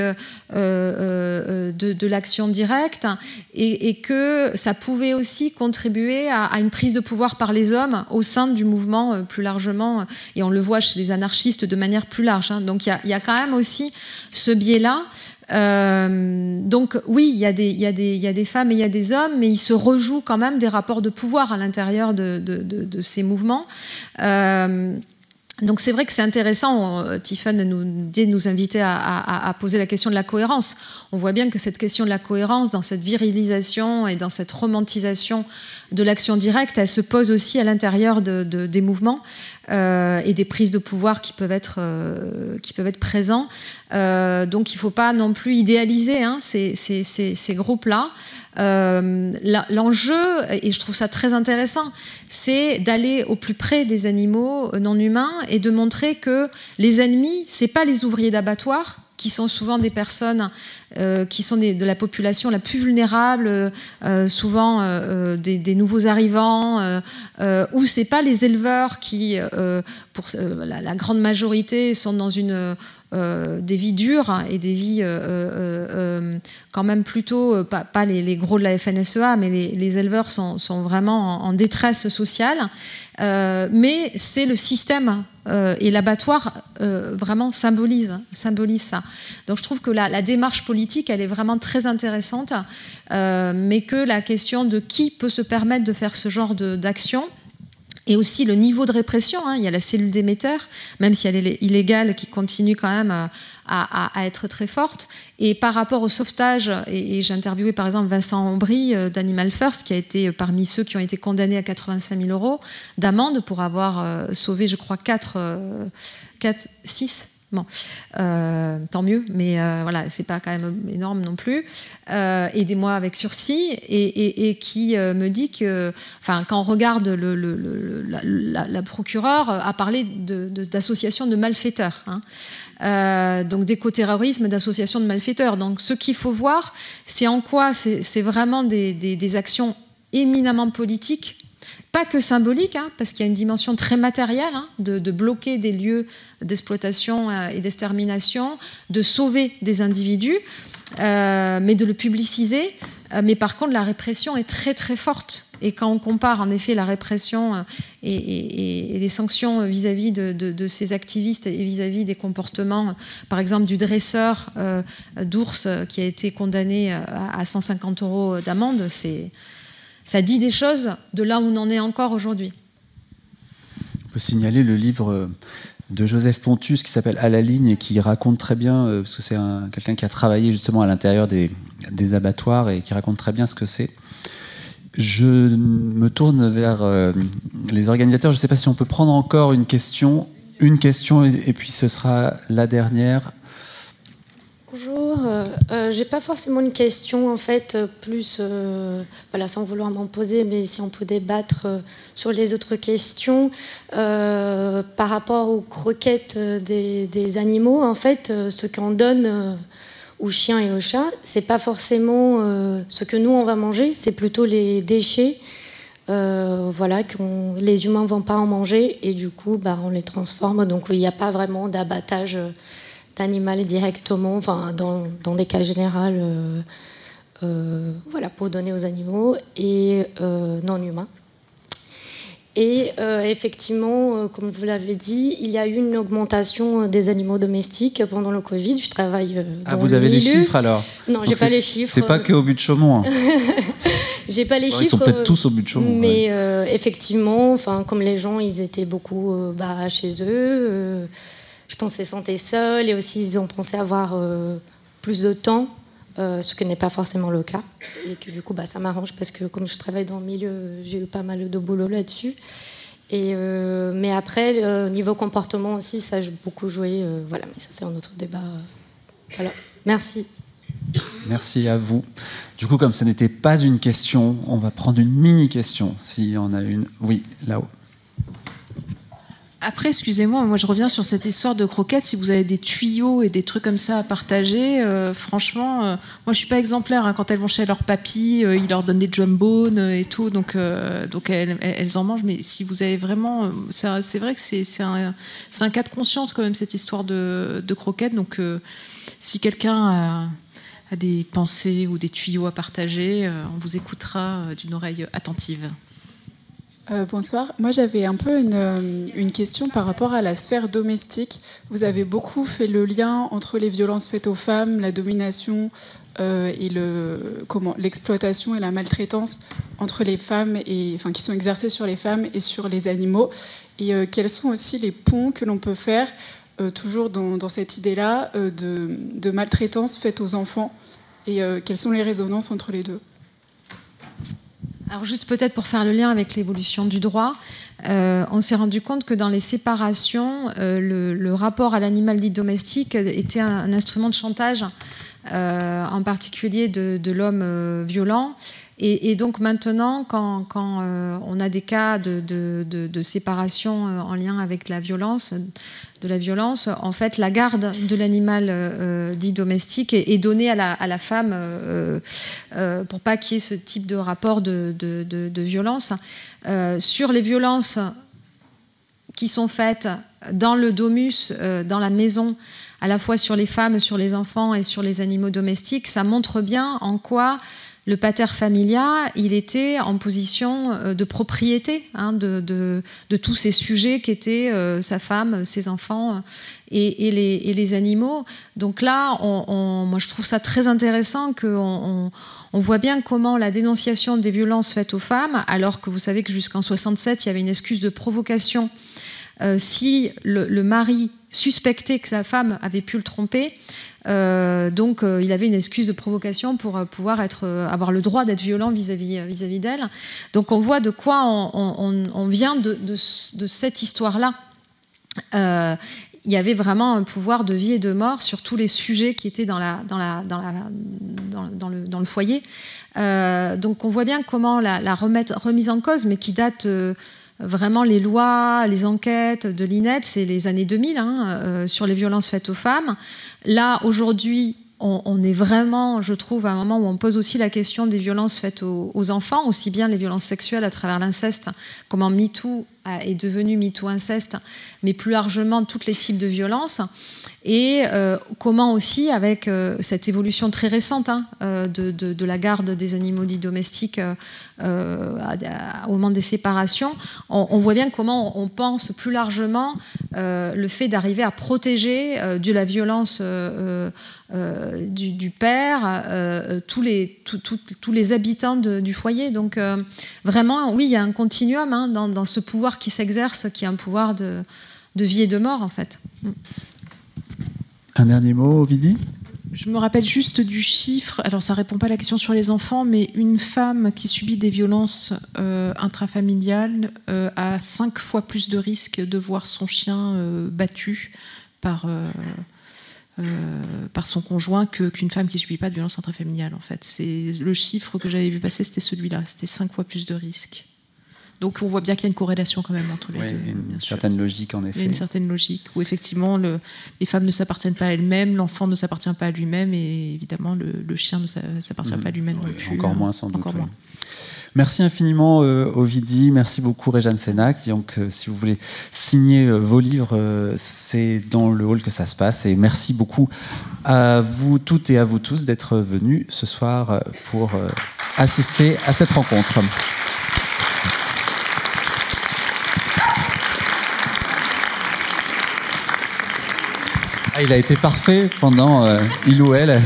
de l'action directe et que ça pouvait aussi contribuer à une prise de pouvoir par les hommes au sein du mouvement plus largement, et on le voit chez les anarchistes de manière plus large. Donc il y a quand même aussi ce biais-là. Donc oui, il y a des femmes et il y a des hommes, mais il se rejoue quand même des rapports de pouvoir à l'intérieur de ces mouvements. Donc c'est vrai que c'est intéressant, Tiffaine nous invitait à poser la question de la cohérence. On voit bien que cette question de la cohérence, dans cette virilisation et dans cette romantisation de l'action directe, elle se pose aussi à l'intérieur des mouvements et des prises de pouvoir qui peuvent être présents. Donc il ne faut pas non plus idéaliser ces groupes-là. L'enjeu, et je trouve ça très intéressant, c'est d'aller au plus près des animaux non humains et de montrer que les ennemis, c'est pas les ouvriers d'abattoir, qui sont souvent des personnes qui sont de la population la plus vulnérable, souvent des nouveaux arrivants, ou c'est pas les éleveurs qui, pour la grande majorité, sont dans des vies dures et des vies quand même plutôt, pas les gros de la FNSEA, mais les éleveurs sont vraiment en détresse sociale. Mais c'est le système et l'abattoir vraiment symbolise ça. Donc je trouve que la démarche politique, elle est vraiment très intéressante, mais que la question de qui peut se permettre de faire ce genre d'action, et aussi le niveau de répression, il y a la cellule d'émetteur, même si elle est illégale, qui continue quand même à être très forte. Et par rapport au sauvetage, et j'ai interviewé par exemple Vincent Aubry d'Animal First, qui a été parmi ceux qui ont été condamnés à 85 000 € d'amende pour avoir sauvé, je crois, 6. Bon, tant mieux, mais voilà, c'est pas quand même énorme non plus. Et des mois avec sursis, et qui me dit que, enfin, quand on regarde la procureure a parlé d'association de malfaiteurs, donc d'écoterrorisme, d'association de malfaiteurs. Donc, ce qu'il faut voir, c'est en quoi c'est vraiment des actions éminemment politiques. Pas que symbolique, parce qu'il y a une dimension très matérielle, de bloquer des lieux d'exploitation et d'extermination, de sauver des individus, mais de le publiciser. Mais par contre, la répression est très très forte. Et quand on compare en effet la répression et les sanctions vis-à-vis de ces activistes et vis-à-vis des comportements, par exemple du dresseur d'ours qui a été condamné à 150 € d'amende, ça dit des choses de là où on en est encore aujourd'hui.
On peut signaler le livre de Joseph Pontus qui s'appelle « À la ligne » et qui raconte très bien, parce que c'est quelqu'un qui a travaillé justement à l'intérieur des abattoirs et qui raconte très bien ce que c'est. Je me tourne vers les organisateurs. Je ne sais pas si on peut prendre encore une question et puis ce sera la dernière.
Bonjour, j'ai pas forcément une question en fait, plus voilà, sans vouloir m'en poser, mais si on peut débattre sur les autres questions par rapport aux croquettes des animaux, en fait, ce qu'on donne aux chiens et aux chats, c'est pas forcément ce que nous on va manger, c'est plutôt les déchets. Voilà, que les humains vont pas en manger et du coup on les transforme, donc il n'y a pas vraiment d'abattage d'animal directement, enfin dans des cas généraux, voilà, pour donner aux animaux et non humains. Et effectivement, comme vous l'avez dit, il y a eu une augmentation des animaux domestiques pendant le Covid. Je travaille dans
vous avez les chiffres alors?
Non, j'ai pas les chiffres.
C'est pas qu'au but de Chaumont.
J'ai pas les chiffres.
Ils sont peut-être tous au but de Chaumont.
Mais effectivement, comme les gens, ils étaient beaucoup chez eux. Je pense qu'ils se sentaient seuls et aussi ils ont pensé avoir plus de temps, ce qui n'est pas forcément le cas. Et que du coup, ça m'arrange parce que comme je travaille dans le milieu, j'ai eu pas mal de boulot là-dessus. Mais après, niveau comportement aussi, ça a beaucoup joué. Voilà, mais ça c'est un autre débat. Voilà. Merci.
Merci à vous. Du coup, comme ce n'était pas une question, on va prendre une mini-question, s'il y en a une. Oui, là-haut.
Après, excusez-moi, moi je reviens sur cette histoire de croquettes. Si vous avez des tuyaux et des trucs comme ça à partager, franchement, moi je suis pas exemplaire. Hein. Quand elles vont chez leur papy, ils leur donnent des jumbones et tout, donc elles en mangent. Mais si vous avez vraiment, c'est vrai que c'est un cas de conscience quand même cette histoire de croquettes. Donc si quelqu'un a des pensées ou des tuyaux à partager, on vous écoutera d'une oreille attentive.
Bonsoir. Moi, j'avais un peu une question par rapport à la sphère domestique. Vous avez beaucoup fait le lien entre les violences faites aux femmes, la domination et l'exploitation et la maltraitance entre les femmes qui sont exercées sur les femmes et sur les animaux. Et quels sont aussi les ponts que l'on peut faire, toujours dans cette idée-là, de maltraitance faite aux enfants et quelles sont les résonances entre les deux?
Alors juste peut-être pour faire le lien avec l'évolution du droit, on s'est rendu compte que dans les séparations, le rapport à l'animal dit domestique était un instrument de chantage, en particulier de l'homme violent. Et donc maintenant, quand on a des cas de séparation en lien avec la violence, en fait, la garde de l'animal dit domestique est donnée à la femme pour pas qu'il y ait ce type de rapport de violence. Sur les violences qui sont faites dans le domus, dans la maison, à la fois sur les femmes, sur les enfants et sur les animaux domestiques, ça montre bien en quoi le pater familia, il était en position de propriété de tous ces sujets qu'étaient sa femme, ses enfants et les animaux. Donc là, moi je trouve ça très intéressant qu'on voit bien comment la dénonciation des violences faites aux femmes, alors que vous savez que jusqu'en 67, il y avait une excuse de provocation si le mari suspectait que sa femme avait pu le tromper. Donc il avait une excuse de provocation pour pouvoir avoir le droit d'être violent vis-à-vis d'elle. Donc on voit de quoi on vient de cette histoire-là. Il y avait vraiment un pouvoir de vie et de mort sur tous les sujets qui étaient dans le foyer. Donc on voit bien comment la remise en cause, mais qui date vraiment les lois, les enquêtes de l'INED, c'est les années 2000 sur les violences faites aux femmes. Là, aujourd'hui, on est vraiment, je trouve, à un moment où on pose aussi la question des violences faites aux enfants, aussi bien les violences sexuelles à travers l'inceste, comment MeToo est devenu MeToo inceste, mais plus largement tous les types de violences. Et comment aussi, avec cette évolution très récente de la garde des animaux dits domestiques au moment des séparations, on voit bien comment on pense plus largement le fait d'arriver à protéger de la violence du père tous les habitants du foyer. Donc vraiment, oui, il y a un continuum dans ce pouvoir qui s'exerce, qui est un pouvoir de vie et de mort, en fait.
Un dernier mot, Ovidie ?
Je me rappelle juste du chiffre, alors ça ne répond pas à la question sur les enfants, mais une femme qui subit des violences intrafamiliales a 5 fois plus de risques de voir son chien battu par son conjoint qu'une femme qui ne subit pas de violence intrafamiliale, en fait. C'est le chiffre que j'avais vu passer, c'était celui-là, c'était 5 fois plus de risques. Donc on voit bien qu'il y a une corrélation quand même entre les deux.
Une certaine logique, en effet.
Il y a une certaine logique où effectivement les femmes ne s'appartiennent pas à elles-mêmes, l'enfant ne s'appartient pas à lui-même et évidemment le chien ne s'appartient pas à lui-même non plus.
Encore moins sans doute.
Encore moins.
Merci infiniment Ovidie, merci beaucoup Réjeanne Sénac. Donc si vous voulez signer vos livres, c'est dans le hall que ça se passe. Et merci beaucoup à vous toutes et à vous tous d'être venus ce soir pour assister à cette rencontre. Il a été parfait pendant il ou elle.